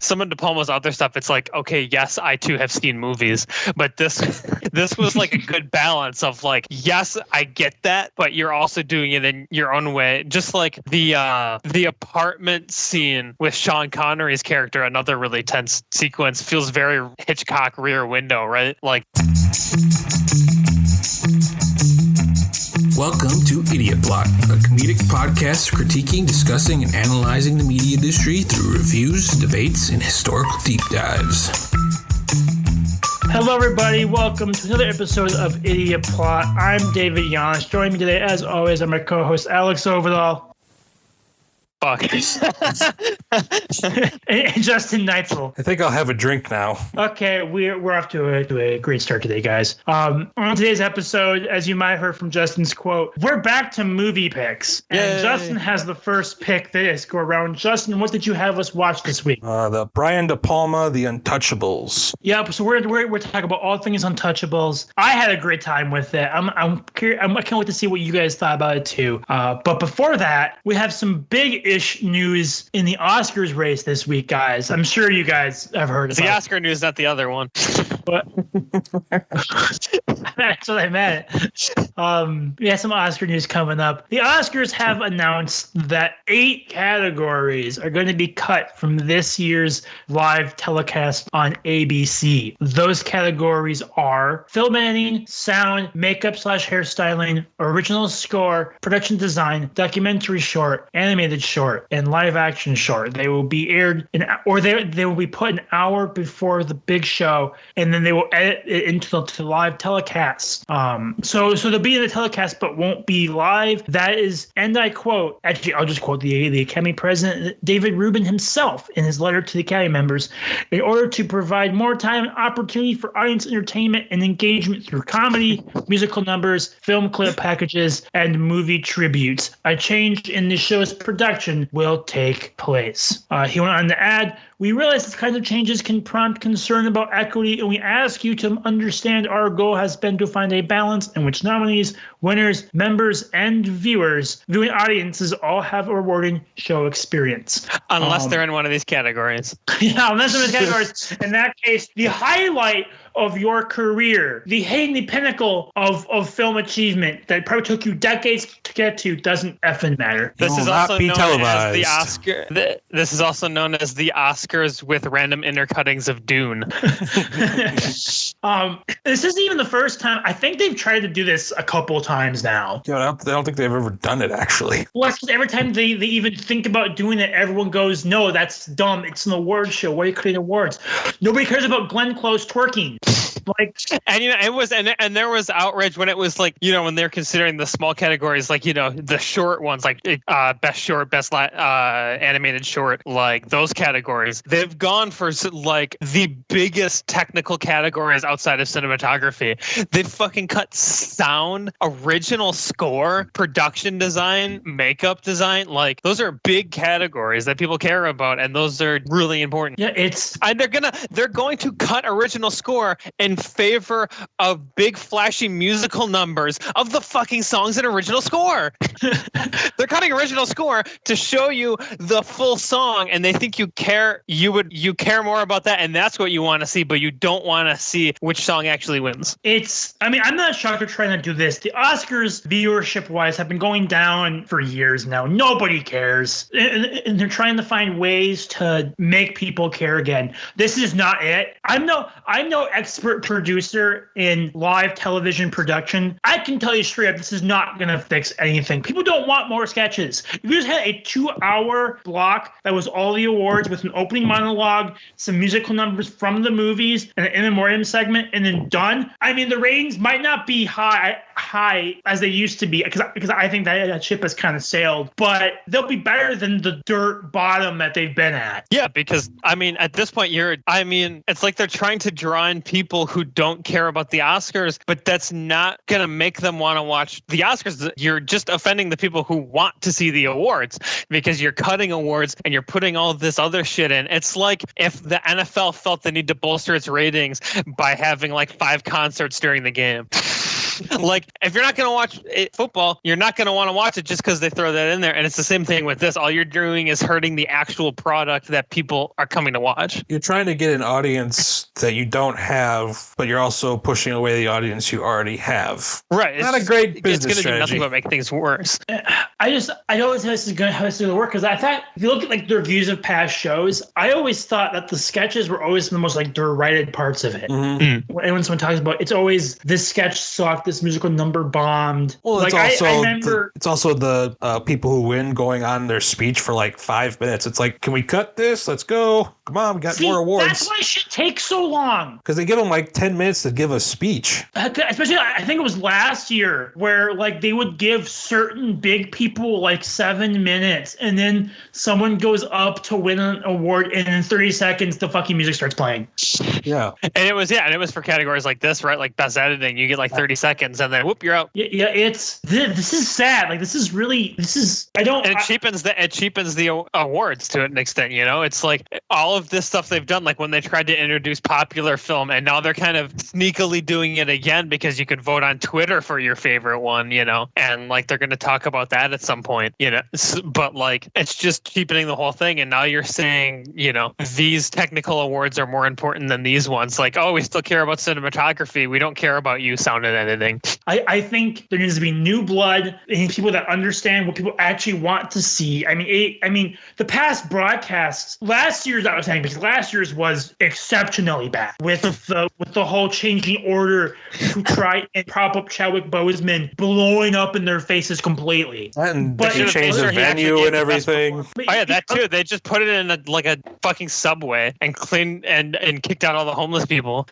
some of DePalma's other stuff, it's like, okay, yes, I too have seen movies, but this was like a good balance of like, yes, I get that, but you're also doing it in your own way. Just like the apartment scene with Sean Connery's character, another really tense sequence, feels very Hitchcock Rear Window, right? Like. Welcome to Idiot Plot, a comedic podcast critiquing, discussing, and analyzing the media industry through reviews, debates, and historical deep dives. Hello, everybody. Welcome to another episode of Idiot Plot. I'm David Yanis. Joining me today, as always, are my co-host Alex Overall. Fuck. and Justin Neitzel. I think I'll have a drink now. Okay, we're off to a great start today, guys. On today's episode, as you might have heard from Justin's quote, we're back to movie picks. And Yay. Justin has the first pick this go around. Justin, what did you have us watch this week? The Brian DePalma, The Untouchables. Yep, so we're talking about all things Untouchables. I had a great time with it. I can't wait to see what you guys thought about it too. But before that, we have some big-ish news in the Oscars race this week, guys. I'm sure you guys have heard of it. The Oscar news, not the other one. But that's what I meant. We have some Oscar news coming up. The Oscars have announced that 8 categories are going to be cut from this year's live telecast on ABC. Those categories are film editing, sound, makeup/hairstyling, original score, production design, documentary short, animated short, and live action short. They will be aired they will be put an hour before the big show, and then they will edit it into the live telecast. So they'll be in the telecast but won't be live. That is, and I quote, actually I'll just quote the Academy President David Rubin himself in his letter to the Academy members, in order to provide more time and opportunity for audience entertainment and engagement through comedy, musical numbers, film clip packages, and movie tributes. A change in the show's production will take place. He went on to add, we realize these kinds of changes can prompt concern about equity, and we ask you to understand our goal has been to find a balance in which nominees, winners, members, and viewing audiences all have a rewarding show experience. Unless they're in one of these categories. Yeah, unless they're in the categories. In that case, the highlight of your career, the pinnacle of film achievement that probably took you decades to get to, doesn't effing matter. This is also known televised. as the Oscar. This is also known as the Oscars with random intercuttings of Dune. This isn't even the first time. I think they've tried to do this a couple times now. Yeah, I don't think they've ever done it, actually. Well, it's 'cause every time they even think about doing it, everyone goes, no, that's dumb. It's an award show. Why are you creating awards? Nobody cares about Glenn Close twerking. Like, and it was, and there was outrage when it was like, when they're considering the small categories, like, the short ones, like best short, best animated short, like those categories. They've gone for like the biggest technical categories outside of cinematography. They've fucking cut sound, original score, production design, makeup design. Like those are big categories that people care about, and those are really important. Yeah, and they're going to cut original score in favor of big flashy musical numbers of the fucking songs and original score. They're cutting original score to show you the full song, and they think you care more about that, and that's what you want to see, but you don't want to see which song actually wins. I'm not shocked they're trying to do this. The Oscars, viewership wise, have been going down for years now. Nobody cares, and they're trying to find ways to make people care again. This is not it. I'm no expert producer in live television production. I can tell you straight up, this is not going to fix anything. People don't want more sketches. If you just had a 2-hour block that was all the awards with an opening monologue, some musical numbers from the movies, and an in memoriam segment, and then done, I mean, the ratings might not be high as they used to be, because I think that ship has kind of sailed, but they'll be better than the dirt bottom that they've been at. Yeah, because, I mean, at this point, it's like they're trying to draw in people who don't care about the Oscars, but that's not going to make them want to watch the Oscars. You're just offending the people who want to see the awards, because you're cutting awards and you're putting all this other shit in. It's like if the NFL felt the need to bolster its ratings by having like 5 concerts during the game. Like, if you're not going to watch football, you're not going to want to watch it just because they throw that in there. And it's the same thing with this. All you're doing is hurting the actual product that people are coming to watch. You're trying to get an audience that you don't have, but you're also pushing away the audience you already have. Right. Not a great business It's going to do strategy. nothing but make things worse. I don't know how this is going to work, because I thought, if you look at like the reviews of past shows, I always thought that the sketches were always the most like derided parts of it. Mm-hmm. When someone talks about, it's always this sketch sucked, this musical number bombed. Well, like it's also I remember it's also the people who win going on their speech for like 5 minutes. It's like, can we cut this? Let's go. Come on, we got more awards. That's why it should take so long. Because they give them like 10 minutes to give a speech. Especially, I think it was last year where like they would give certain big people like 7 minutes, and then someone goes up to win an award, and in 30 seconds the fucking music starts playing. Yeah. And it was for categories like this, right? Like best editing, you get like 30 seconds and then whoop, you're out. Yeah, this is sad. Like this is I don't. And it cheapens the awards to an extent, you know? It's like all of this stuff they've done, like when they tried to introduce popular film, and now they're kind of sneakily doing it again because you could vote on Twitter for your favorite one, you know? And like they're going to talk about that at some point, you know? But like it's just cheapening the whole thing. And now you're saying, you know, these technical awards are more important than these ones. Like, oh, we still care about cinematography. We don't care about you sound and editing. I think there needs to be new blood and people that understand what people actually want to see. I mean, the past broadcasts, last year's, I was saying, because last year's was exceptionally bad with the whole changing order to try and prop up Chadwick Boseman, blowing up in their faces completely. And But they it- changed the he actually venue gave and the best everything. But Oh yeah, that too. They just put it in a fucking subway and cleaned and kicked out all the homeless people.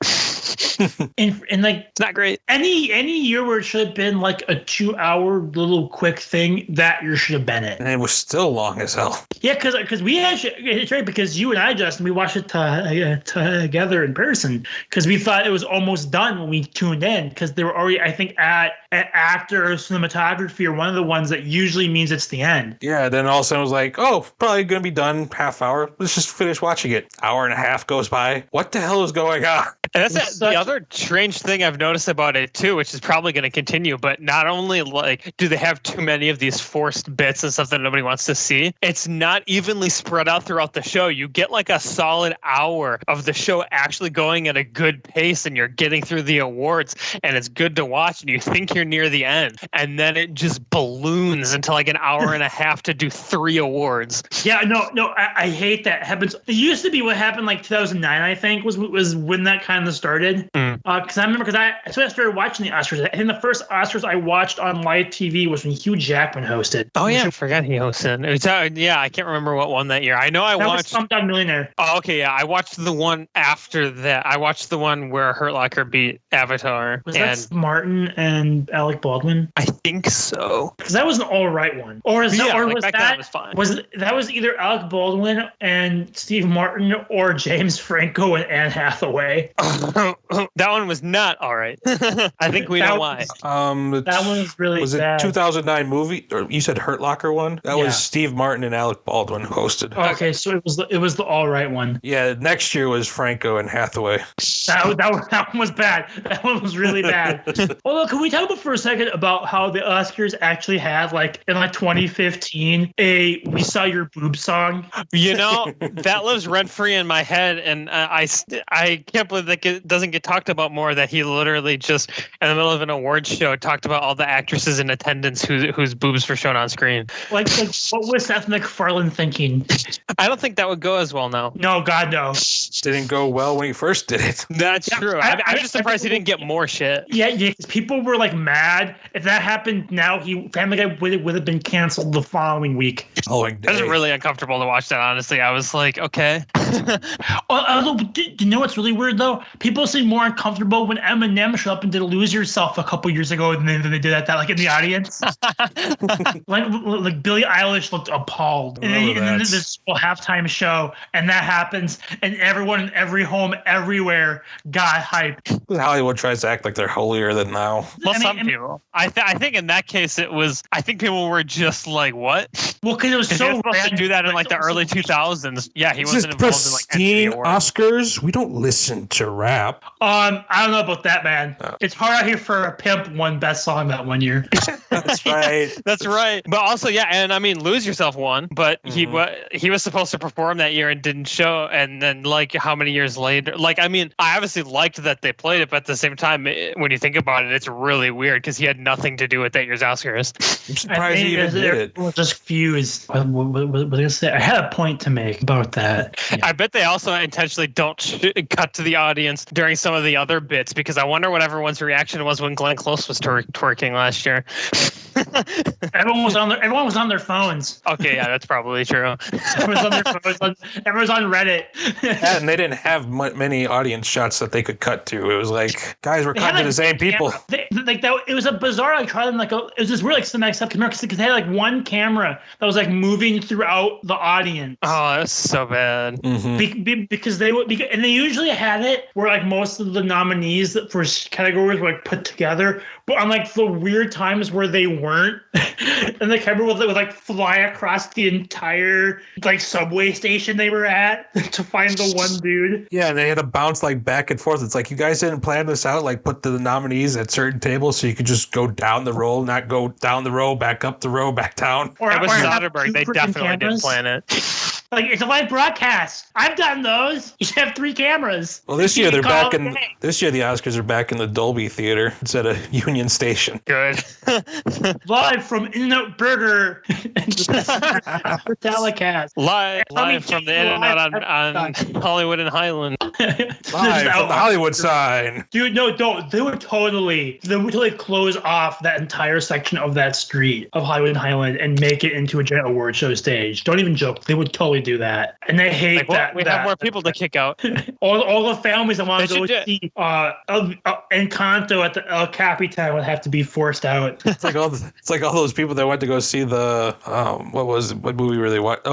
and like It's not great. any year where it should have been like a 2-hour little quick thing, that year should have been it. And it was still long as hell. Yeah, because we actually, it's right, because you and I, Justin, we watched it together in person because we thought it was almost done when we tuned in, because they were already, I think, at actor or cinematography or one of the ones that usually means it's the end. Yeah, then all of a sudden it was like, oh, probably going to be done half hour. Let's just finish watching it. Hour and a half goes by. What the hell is going on? And that's the other strange thing I've noticed about it too, which is probably going to continue. But not only like do they have too many of these forced bits and stuff that nobody wants to see, it's not evenly spread out throughout the show. You get like a solid hour of the show actually going at a good pace, and you're getting through the awards, and it's good to watch, and you think you're near the end, and then it just balloons into like an hour and a half to do 3 awards. Yeah, no, I hate that. It happens. It used to be what happened like 2009, I think, was when that kind of started. Because I remember, that's when I started watching the Oscars. I think the first Oscars I watched on live TV was when Hugh Jackman hosted. Oh yeah, I forgot he hosted. It was, yeah, I can't remember what won that year. I know I That watched. was Slumdog Millionaire. Oh, okay, yeah, I watched the one after that. I watched the one where Hurt Locker beat Avatar, Was and that Martin and Alec Baldwin? I think so. Because that was an all right one. Or is Yeah, or like was back then that it was fine. that was either Alec Baldwin and Steve Martin or James Franco and Anne Hathaway. That one was not all right. I think we That know was- why. That one was really Was it bad. 2009 movie? Or you said Hurt Locker one? That Yeah. was Steve Martin and Alec Baldwin who hosted. Okay, so it was the all right one. Yeah, next year was Franco and Hathaway. That one was bad. That one was really bad. Although, can we talk about for a second about how the Oscars actually had, like, in like 2015, a "We Saw Your Boob" song? You know, that lives rent free in my head, and I can't believe that it doesn't get talked about more. That he literally just in the middle of an awards show talked about all the actresses in attendance whose boobs were shown on screen. Like what was Seth MacFarlane thinking? I don't think that would go as well now. No, God, no. Didn't go well when he first did it. That's Yeah, true. I'm just surprised he didn't get more shit. Yeah, 'cause people were like mad. If that happened now, Family Guy would have been canceled the following week. Following It was day. really uncomfortable to watch that, honestly. I was like, okay. Although, do you know what's really weird though? People seem more uncomfortable when Eminem showed up and did "Lose Yourself" a couple years ago than they did that like in the audience. like Billie Eilish looked appalled, and then this whole halftime show, and that happens, and everyone in every home everywhere got hyped. Hollywood tries to act like they're holier than thou. Well, I mean- some people. I think in that case it was. I think people were just like, "What?" Well, because it was Because he was so supposed to random. do that in like the early 2000s. Yeah, he This is wasn't involved in like entry pristine awards. Oscars. We don't listen to rap. I don't know about that, man. Oh. It's hard out here for a pimp won best song that one year. That's right. That's right. But also, yeah, and I mean, Lose Yourself won, but he was supposed to perform that year and didn't show. And then, like, how many years later? Like, I mean, I obviously liked that they played it, but at the same time, when you think about it, it's really weird because he had nothing to do with that year's Oscars. I'm surprised he even did it. Well, just fused. What was I gonna say? I had a point to make about that. Yeah. I bet they also intentionally don't cut to the audience during some of the other bits because I wonder what everyone's reaction was when Glenn Close was twerking last year. Everyone was on their phones. Okay, yeah, that's probably true. Everyone's on their phones. Everyone's on Reddit. Yeah, and they didn't have many audience shots that they could cut to. It was like, guys, we're cutting to the same people. It was a bizarre, like, it was this weird, like, cinematic stuff because they had like one camera that was like moving throughout the audience. Oh, that's so bad. Mm-hmm. Because they usually had it where like most of the nominees for categories were like put together, but on like the weird times where they weren't, and the camera would like fly across the entire like subway station they were at to find the one dude. Yeah, and they had to bounce like back and forth. It's like, you guys didn't plan this out, like put the nominees at certain tables so you could just go down the row, not go down the row, back up the row, back down. It was Soderbergh. They definitely didn't plan it. Like, it's a live broadcast. I've done those. You should have 3 cameras. Well, this year they're back in. This year the Oscars are back in the Dolby Theater instead of Union Station. Good. Live from In-N-Out Burger. Telecast. Live from the In-N-Out on Hollywood and Highland. Live from the Hollywood sign. Dude, no, don't. They would totally close off that entire section of that street of Hollywood and Highland and make it into a giant award show stage. Don't even joke. They would totally do that. And they hate that. We have more people to kick out. all the families that want to go see Encanto at the El Capitan would have to be forced out. It's like all those people that went to go see the what movie were they watching?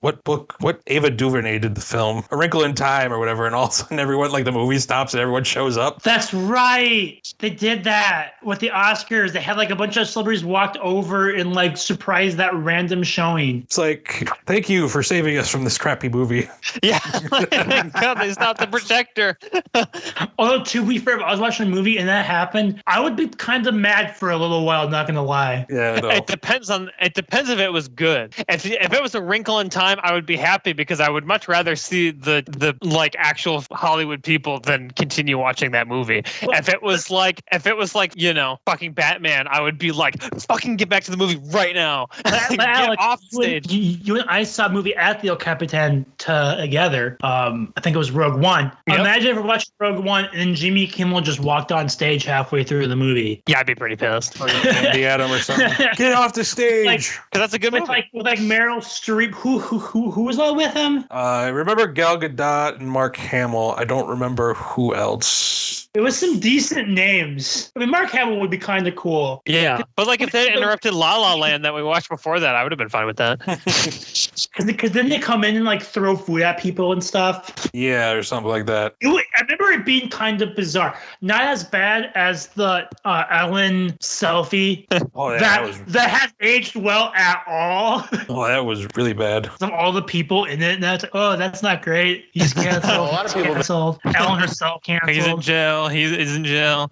What Ava DuVernay did the film A Wrinkle in Time or whatever, and all of a sudden everyone, like, the movie stops and everyone shows up. That's right. They did that with the Oscars. They had like a bunch of celebrities walked over and like surprised that random showing. It's like, thank you for saving us from this crappy movie. Yeah. God, they stopped the projector. Although, to be fair, if I was watching a movie and that happened, I would be kind of mad for a little while, not gonna lie. Yeah, no. It depends if it was good. If it was A Wrinkle in Time, I would be happy because I would much rather see the like actual Hollywood people than continue watching that movie. If it was like, you know, fucking Batman, I would be like, fucking get back to the movie right now. Get off stage. You and I saw a movie at the El Capitan together. I think it was Rogue One. Yep. Imagine if we're watching Rogue One and Jimmy Kimmel just walked on stage halfway through the movie. Yeah, I'd be pretty pissed. Andy Adam or something. Get off the stage. Because that's a good movie. With Meryl Streep. Who was all with him? I remember Gal Gadot and Mark Hamill. I don't remember who else. It was some decent names. I mean, Mark Hamill would be kind of cool. Yeah, but like if they had interrupted La La Land that we watched before that, I would have been fine with that. Because then they come in and like throw food at people and stuff. Yeah, or something like that. I remember it being kind of bizarre. Not as bad as the Ellen selfie. Oh, yeah, that has aged well at all. Oh, that was really bad. Of all the people in it, and that's like, oh, that's not great. He's canceled. A lot of people canceled. Ellen herself canceled. He's in jail. He's in jail.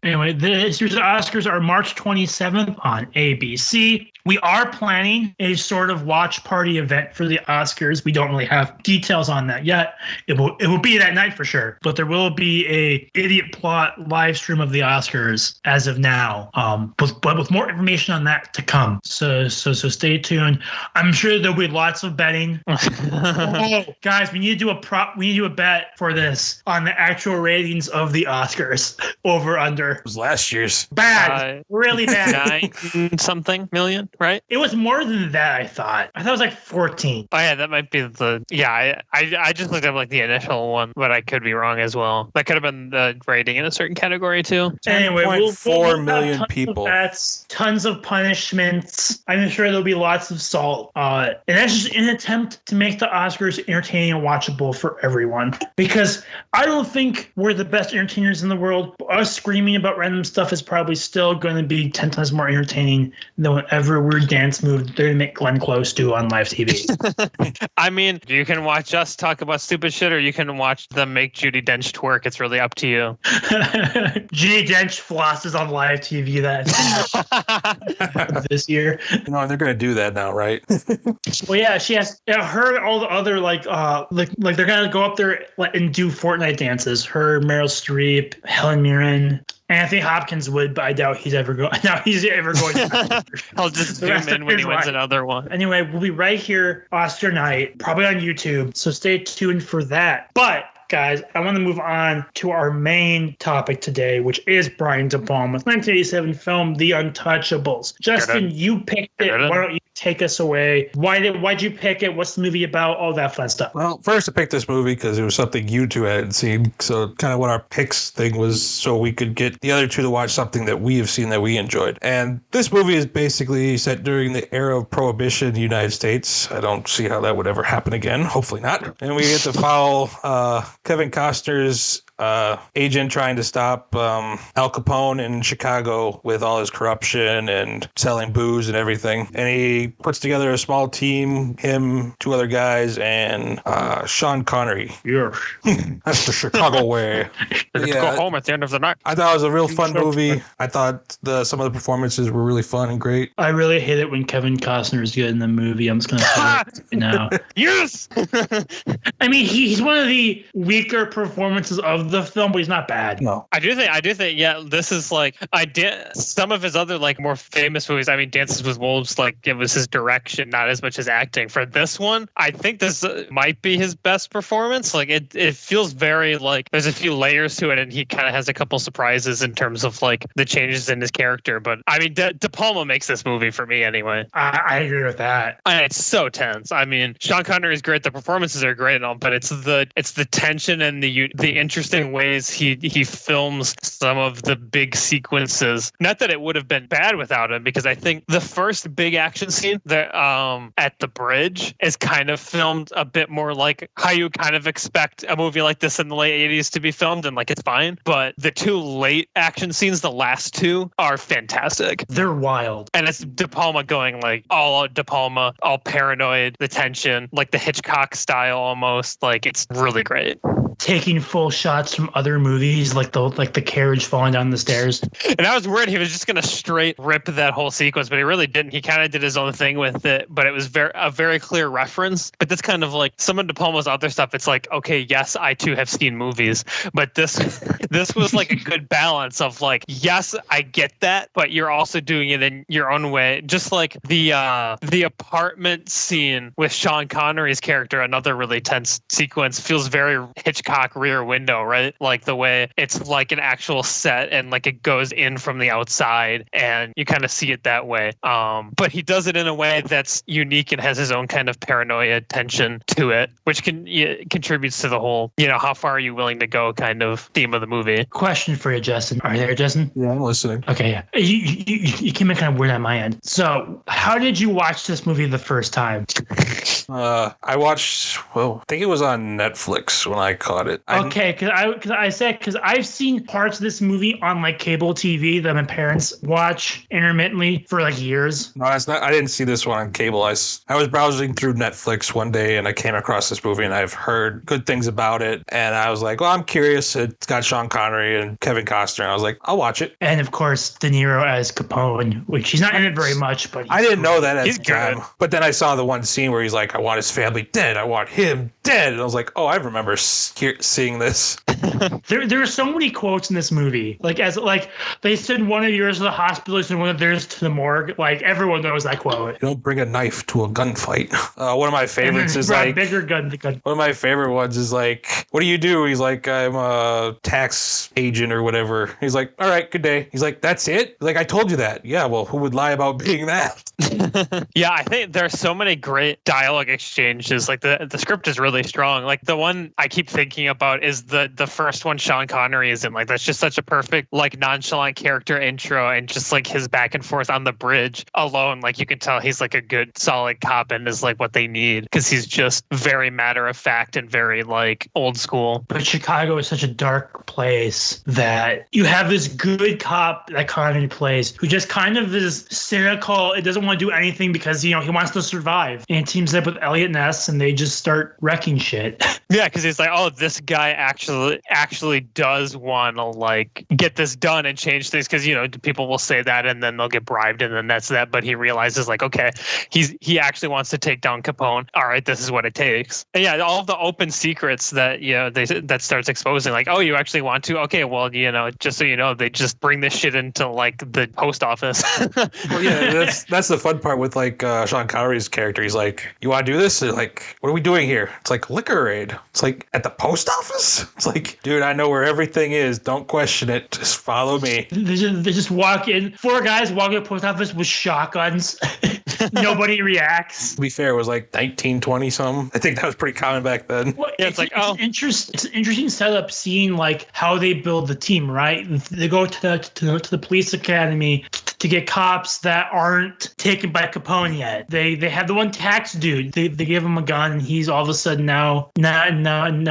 Anyway, this year's Oscars are March 27th on ABC. We are planning a sort of watch party event for the Oscars. We don't really have details on that yet. It will be that night for sure. But there will be a Idiot Plot live stream of the Oscars as of now. But with more information on that to come. So stay tuned. I'm sure there'll be lots of betting. Oh, guys, we need to do a bet for this on the actual ratings of the Oscars. Over under. It was last year's. Bad. Really bad. 9-something million, right? It was more than that, I thought. I thought it was like 14. Oh yeah, that might be the I just looked up like the initial one, but I could be wrong as well. That could have been the rating in a certain category too. Anyway, 4 million people. That's tons of punishments. I'm sure there'll be lots of salt. And that's just an attempt to make the Oscars entertaining and watchable for everyone. Because I don't think we're the best entertainers in the world. Us screaming about random stuff is probably still going to be 10 times more entertaining than whatever weird dance move they're going to make Glenn Close do on live TV. I mean, you can watch us talk about stupid shit, or you can watch them make Judi Dench twerk. It's really up to you. Judi Dench flosses on live TV this year. You know, they're going to do that now, right? Well, yeah, she has her and all the other like they're going to go up there and do Fortnite dances. Her, Meryl Streep, Helen Mirren. Anthony Hopkins would, but I doubt he's ever going. Now he's ever going to. I'll just zoom in when he wins another one. Anyway, we'll be right here Oscar night, probably on YouTube. So stay tuned for that. But guys, I want to move on to our main topic today, which is Brian De Palma's 1987 film, The Untouchables. Justin, you picked it. Why don't you take us away? Why'd you pick it? What's the movie about? All that fun stuff. Well, first I picked this movie because it was something you two hadn't seen. So kind of what our picks thing was, so we could get the other two to watch something that we have seen that we enjoyed. And this movie is basically set during the era of Prohibition in the United States. I don't see how that would ever happen again. Hopefully not. And we get to follow Kevin Costner's agent trying to stop Al Capone in Chicago with all his corruption and selling booze and everything. And he puts together a small team, him, two other guys, and Sean Connery. Yes. That's the Chicago way. Go home at the end of the night. I thought it was a real fun movie. I thought some of the performances were really fun and great. I really hate it when Kevin Costner is good in the movie. I'm just going to say it now. Yes! I mean, he's one of the weaker performances of the film, but he's not bad. No. I do think, yeah, this is like, some of his other like more famous movies. I mean, Dances with Wolves, like it was his direction, not as much as acting. For this one, I think this might be his best performance. Like it feels very like there's a few layers to it, and he kind of has a couple surprises in terms of like the changes in his character. But I mean, De Palma makes this movie for me anyway. I agree with that. And it's so tense. I mean, Sean Connery is great. The performances are great and all, but it's the tension and the interesting ways he films some of the big sequences. Not that it would have been bad without him, because I think the first big action scene that at the bridge is kind of filmed a bit more like how you kind of expect a movie like this in the late 80s to be filmed, and like it's fine. But the two late action scenes, the last two, are fantastic. They're wild. And it's De Palma going like all De Palma, all paranoid, the tension, like the Hitchcock style almost. Like it's really great. Taking full shots from other movies, like the carriage falling down the stairs. And I was worried he was just gonna straight rip that whole sequence, but he really didn't. He kind of did his own thing with it, but it was a very clear reference. But that's kind of like some of De Palma's other stuff. It's like, okay, yes, I too have seen movies, but this was like a good balance of like, yes, I get that, but you're also doing it in your own way. Just like the apartment scene with Sean Connery's character, another really tense sequence, feels very Hitchcock Rear Window, right? Like the way it's like an actual set and like it goes in from the outside and you kind of see it that way. But he does it in a way that's unique and has his own kind of paranoia tension to it, which contributes to the whole, how far are you willing to go kind of theme of the movie. Question for you, Justin. Are you there, Justin? Yeah, I'm listening. Okay, yeah. You came in kind of weird on my end. So how did you watch this movie the first time? I watched, I think it was on Netflix when I caught it. Okay, because I've seen parts of this movie on like cable TV that my parents watch intermittently for like years. No, it's not. I didn't see this one on cable. I was browsing through Netflix one day and I came across this movie and I've heard good things about it. And I was like, well, I'm curious. It's got Sean Connery and Kevin Costner. And I was like, I'll watch it. And of course, De Niro as Capone, which he's not in it very much, but I didn't know that at the time. Good. But then I saw the one scene where he's like, I want his family dead. I want him dead. And I was like, oh, I remember seeing this. There are so many quotes in this movie. Like they send one of yours to the hospital, they send one of theirs to the morgue. Like everyone knows that quote. You don't bring a knife to a gunfight. One of my favorites is like bigger gun. One of my favorite ones is like, what do you do? He's like, I'm a tax agent or whatever. He's like, all right, good day. He's like, that's it? He's like, I told you that. Yeah, well, who would lie about being that? Yeah, I think there's so many great dialogue exchanges. Like the script is really strong. Like the one I keep thinking about is the first one Sean Connery is in. Like that's just such a perfect like nonchalant character intro, and just like his back and forth on the bridge alone, like you can tell he's like a good solid cop and is like what they need, because he's just very matter of fact and very like old school. But Chicago is such a dark place that you have this good cop that Connery plays who just kind of is cynical. It doesn't want to do anything because, he wants to survive. And teams up with Elliot Ness and they just start wrecking shit. Yeah, because he's like, oh, this guy actually does want to like get this done and change things, because people will say that and then they'll get bribed and then that's that. But he realizes like, okay, he actually wants to take down Capone. All right, this is what it takes. And yeah, all of the open secrets that that starts exposing, like, oh, you actually want to? Okay, well, just so you know, they just bring this shit into like the post office. Well, yeah, that's the fun part with like Sean Connery's character. He's like, you want to do this? They're like, what are we doing here? It's like liquor raid. It's like at the post office. It's like, dude, I know where everything is. Don't question it. Just follow me. They just walk in. 4 guys walk in the post office with shotguns. Nobody reacts. To be fair, it was like 1920 something. I think that was pretty common back then. Well, it's an interesting setup, seeing like how they build the team. Right, they go to the police academy to get cops that aren't taken by Capone yet. They have the one tax dude. They give him a gun, and he's all of a sudden now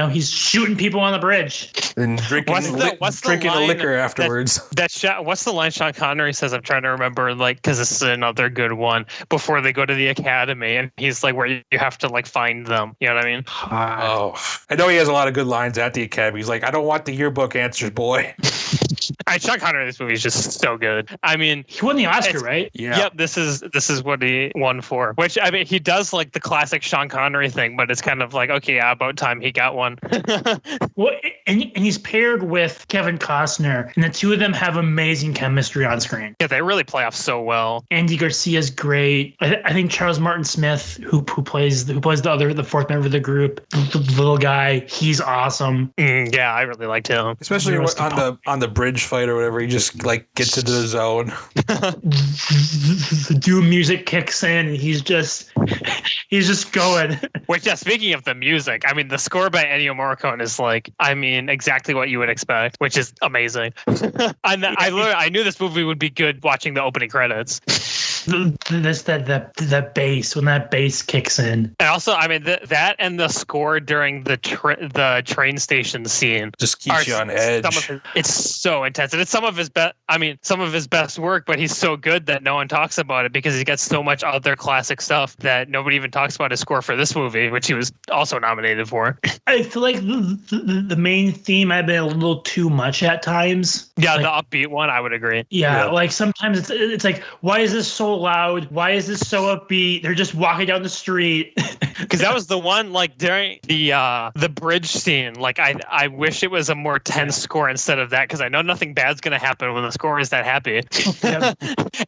he's shooting people on the bridge and drinking the liquor afterwards. What's the line Sean Connery says? I'm trying to remember, like, because this is another good one. Before they go to the academy, and he's like, where you have to like find them. You know what I mean? Oh, I know he has a lot of good lines at the academy. He's like, I don't want the yearbook answers, boy. Sean Connery in this movie is just so good. I mean, he won the Oscar, right? Yeah. Yep. This is what he won for. Which, I mean, he does like the classic Sean Connery thing, but it's kind of like, okay, yeah, about time he got one. Well, and he's paired with Kevin Costner, and the two of them have amazing chemistry on screen. Yeah, they really play off so well. Andy Garcia's great. I think Charles Martin Smith, who plays the fourth member of the group, the little guy, he's awesome. Yeah, I really liked him, especially on the bridge fight or whatever. He just like gets into the zone. The doom music kicks in, and he's just going. Which, yeah, speaking of the music, I mean, the score by Ennio Morricone is like, I mean, exactly what you would expect, which is amazing. I knew this movie would be good watching the opening credits. That bass, when that bass kicks in, and also, I mean, that and the score during the train station scene just keeps you on edge. It's so intense, and it's some of his best work. But he's so good that no one talks about it because he's got so much other classic stuff that nobody even talks about his score for this movie, which he was also nominated for. I feel like the main theme had been a little too much at times. Yeah, like, the upbeat one, I would agree. Yeah, like sometimes it's like, why is this so loud? Why is this so upbeat? They're just walking down the street. Because that was the one, like, during the bridge scene. Like, I wish it was a more tense score instead of that, because I know nothing bad's going to happen when the score is that happy. Yeah.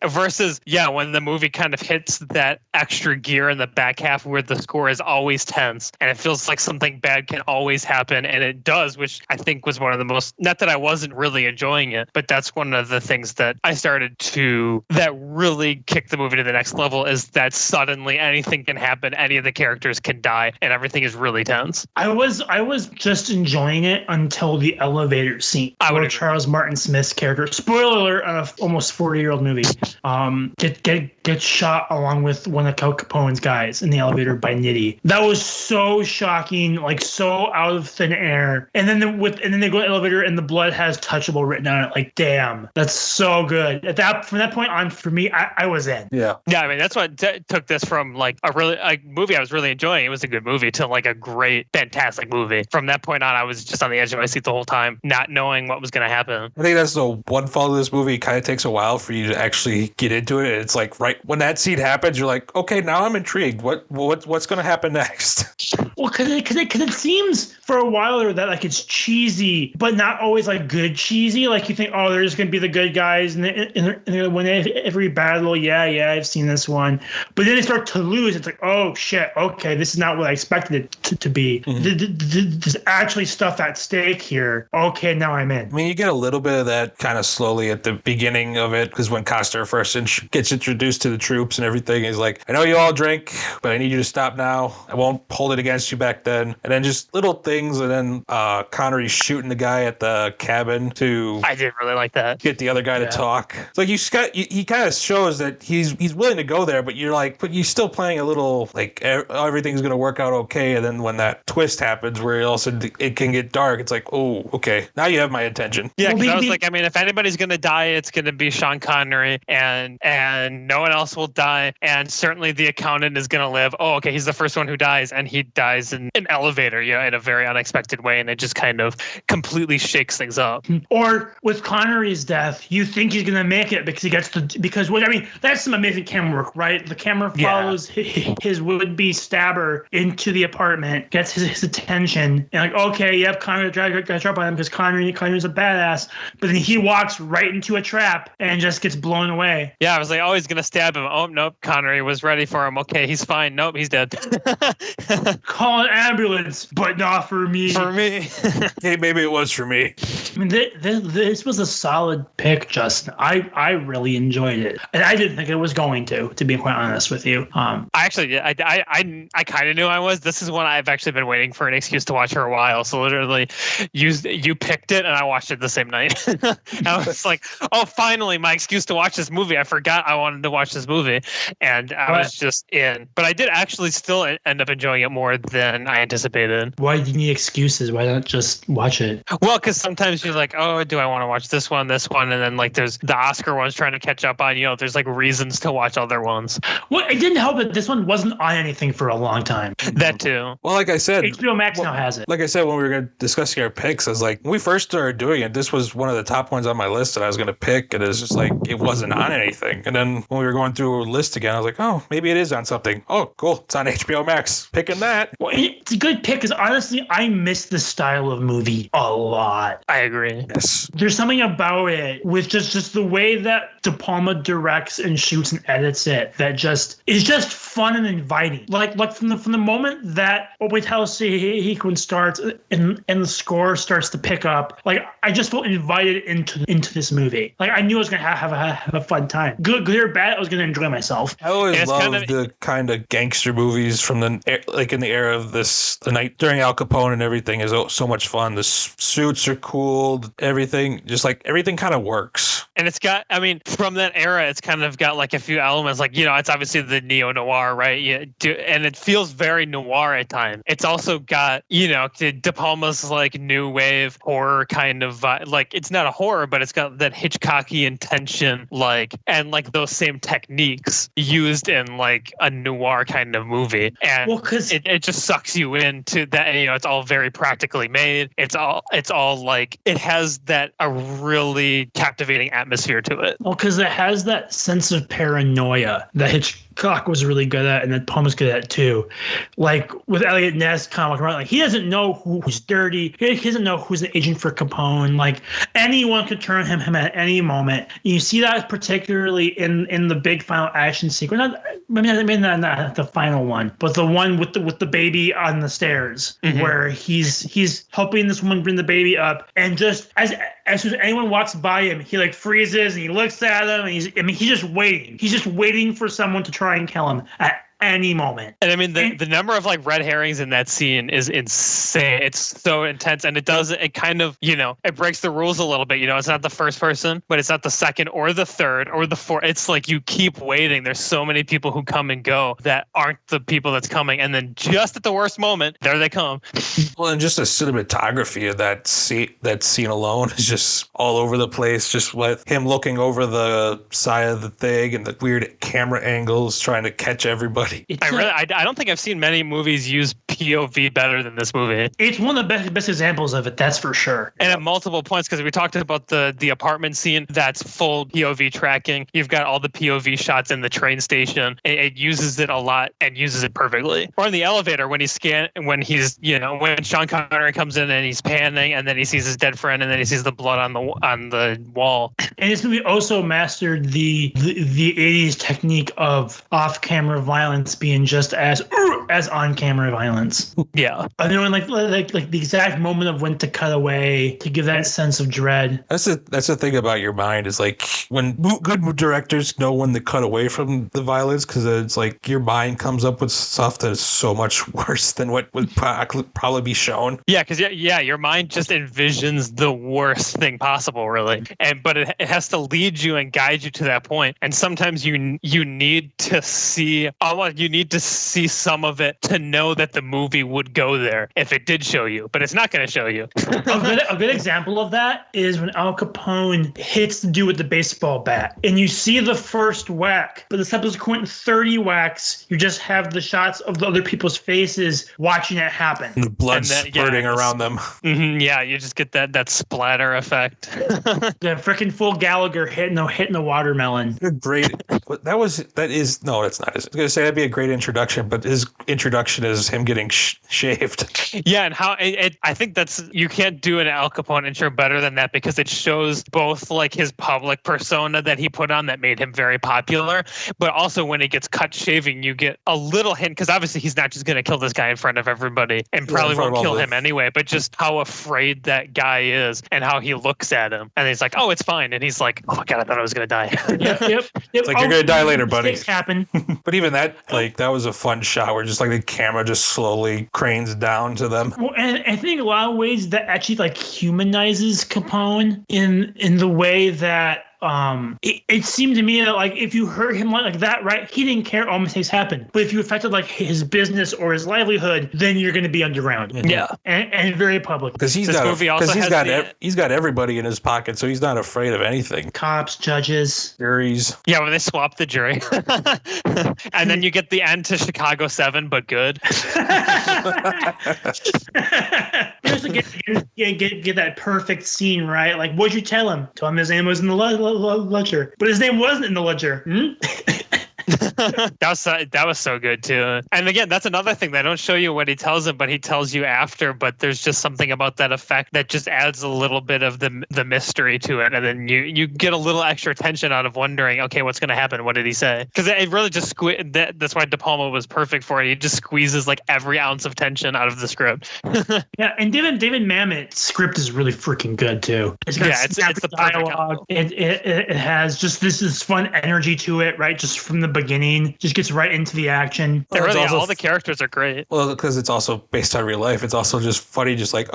Versus, when the movie kind of hits that extra gear in the back half where the score is always tense, and it feels like something bad can always happen, and it does, which I think was one of the most, not that I wasn't really enjoying it, but that's one of the things that I started to, that really kicked the movie to the next level, is that suddenly anything can happen, any of the characters can die, and everything is really tense. I was just enjoying it until the elevator scene where Charles Martin Smith's character, spoiler alert on an almost 40-year-old movie, gets shot along with one of Capone's guys in the elevator by Nitty. That was so shocking, like so out of thin air. And then they go to the elevator and the blood has touchable written on it. Like, damn, that's so good. From that point on, for me, I was in. Yeah, I mean, that's what took this from like a movie I was really enjoying. It was a good movie to like a great, fantastic movie. From that point on, I was just on the edge of my seat the whole time, not knowing what was going to happen. I think that's the one fault of this movie. It kind of takes a while for you to actually get into it. It's like right when that scene happens, you're like, okay, now I'm intrigued. What's going to happen next? Well, because it seems for a while there that like it's cheesy, but not always like good cheesy. Like you think, oh, they're just going to be the good guys and they win every battle. Yeah, I've seen this one. But then they start to lose. It's like, oh shit, okay, this is not what I expected it to be. Mm-hmm. There's actually stuff at stake here. Okay, now I'm in. I mean, you get a little bit of that kind of slowly at the beginning of it, because when Costner first gets introduced to the troops and everything, he's like, I know you all drink, but I need you to stop now. I won't hold it against you back then. And then just little things, and then Connery shooting the guy at the cabin to... I did really like that. Get the other guy to talk. It's like he kind of shows that he's willing to go there, but you're like, but you're still playing a little like everything's gonna work out okay, and then when that twist happens where also it can get dark, it's like, oh, okay, now you have my attention. Yeah, because I was like, I mean, if anybody's gonna die, it's gonna be Sean Connery, and no one else will die, and certainly the accountant is gonna live. Oh, okay, he's the first one who dies, and he dies in an elevator, in a very unexpected way, and it just kind of completely shakes things up. Or with Connery's death, you think he's gonna make it because he gets that's some amazing camera work, right? The camera follows his would-be stabber into the apartment, gets his attention, and like, okay, yep, Connery got dropped by him because Connery's a badass, but then he walks right into a trap and just gets blown away. Yeah, I was like, oh, he's gonna stab him. Oh, nope, Connery was ready for him. Okay, he's fine. Nope, he's dead. Call an ambulance, but not for me. For me. Hey, maybe it was for me. I mean, this was a solid pick, Justin. I really enjoyed it, and I didn't think it was going to be quite honest with you. I kind of knew I was. This is one I've actually been waiting for an excuse to watch for a while. So literally, you picked it, and I watched it the same night. I was like, oh, finally, my excuse to watch this movie. I forgot I wanted to watch this movie, and I was just in. But I did actually still end up enjoying it more than I anticipated. Why do you need excuses? Why not just watch it? Well, because sometimes you're like, oh, do I want to watch this one, and then like there's the Oscar ones trying to catch up on. There's like reasons to watch other ones. Well, it didn't help that this one wasn't on anything for a long time. That too. Well, like I said, HBO Max now has it. Like I said, when we were discussing our picks, I was like, when we first started doing it, this was one of the top ones on my list that I was going to pick, and it was just like, it wasn't on anything. And then when we were going through a list again, I was like, oh, maybe it is on something. Oh, cool. It's on HBO Max. Picking that. Well, it's a good pick because honestly, I miss this style of movie a lot. I agree. Yes. There's something about it with just the way that DePalma directs and shoots and edits it that just is just fun and inviting. Like from the moment that Orbital sequence starts and the score starts to pick up, like I just felt invited into this movie. Like I knew I was gonna have a fun time. Good or bad, I was gonna enjoy myself. I always loved the kind of gangster movies from in the era of the night during Al Capone and everything is so much fun. The suits are cool. Everything kind of works. And it's got, I mean, from that era, it's kind of got like a few elements, like, it's obviously the neo-noir, right? And it feels very noir at times. It's also got, De Palma's like new wave horror kind of, like, it's not a horror, but it's got that Hitchcockian tension, like, and like those same techniques used in like a noir kind of movie. And it just sucks you into that, it's all very practically made. It's all like, it has that a really captivating atmosphere to it. Well, because it has that sense of paranoia that Hitchcock was really good at and that Palma's good at too. Like with Elliot Ness kind of like, he doesn't know who's dirty. He doesn't know who's an agent for Capone. Like anyone could turn him at any moment. You see that particularly in the big final action sequence. Maybe not the final one, but the one with the baby on the stairs, where he's helping this woman bring the baby up, and just as soon as anyone walks by him, he like freezes and he looks at them, and he's just waiting. He's just waiting for someone to try and kill him at any moment. And I mean, the number of like red herrings in that scene is insane. It's so intense, and it kind of, it breaks the rules a little bit. It's not the first person, but it's not the second or the third or the fourth. It's like you keep waiting. There's so many people who come and go that aren't the people that's coming, and then just at the worst moment, there they come. Well, and just the cinematography of that scene alone is just all over the place. Just with him looking over the side of the thing and the weird camera angles, trying to catch everybody. I don't think I've seen many movies use POV better than this movie. It's one of the best examples of it, that's for sure. And at multiple points, because we talked about the apartment scene, that's full POV tracking. You've got all the POV shots in the train station. It uses it a lot and uses it perfectly. Or in the elevator when when Sean Connery comes in and he's panning, and then he sees his dead friend, and then he sees the blood on the wall. And this movie also mastered the 80s technique of off-camera violence violence being just as on-camera violence. Yeah. I know, like the exact moment of when to cut away to give that sense of dread. That's the thing about your mind is like when good directors know when to cut away from the violence, because it's like your mind comes up with stuff that is so much worse than what would probably be shown. Yeah, because your mind just envisions the worst thing possible, really, but it has to lead you and guide you to that point. And sometimes you need to see some of it to know that the movie would go there if it did show you, but it's not going to show you. A good example of that is when Al Capone hits the dude with the baseball bat, and you see the first whack, but the subsequent 30 whacks, you just have the shots of the other people's faces watching it happen. The blood spurting around them. Mm-hmm, yeah, you just get that splatter effect. The freaking full Gallagher hitting the watermelon. Great. That's not. I was going to say that'd be a great introduction, but his introduction is him getting shaved. Yeah, and how I think you can't do an Al Capone intro better than that, because it shows both like his public persona that he put on that made him very popular, but also when he gets cut shaving, you get a little hint, because obviously he's not just going to kill this guy in front of everybody and probably won't kill him anyway, but just how afraid that guy is and how he looks at him. And he's like, oh, it's fine. And he's like, oh my God, I thought I was going to die. Yep. It's like, you're going to die later, buddy. Mistakes happen. But even that, that was a fun shot where just like the camera just slowly cranes down to them. Well, and I think a lot of ways that actually like humanizes Capone in the way that it seemed to me that like if you hurt him like that, right, he didn't care, all mistakes happen. But if you affected like his business or his livelihood, then you're going to be underground. Yeah, and very public. Because he's got everybody in his pocket, so he's not afraid of anything. Cops, judges, juries. Yeah, when they swap the jury, and then you get the end to Chicago 7, but good. Just to get that perfect scene, right? Like, what'd you tell him? Told him his name was in the ledger, but his name wasn't in the ledger. That was so good too. And again, that's another thing. They don't show you what he tells him, but he tells you after. But there's just something about that effect that just adds a little bit of the mystery to it, and then you get a little extra tension out of wondering, okay, what's going to happen? What did he say? Because it really just that's why DePalma was perfect for it. He just squeezes like every ounce of tension out of the script. Yeah, and David Mamet's script is really freaking good too. It's got it's the dialogue. It has just this fun energy to it, right? Just from the beginning, just gets right into the action. All the characters are great. Well, because it's also based on real life. It's also just funny, just like,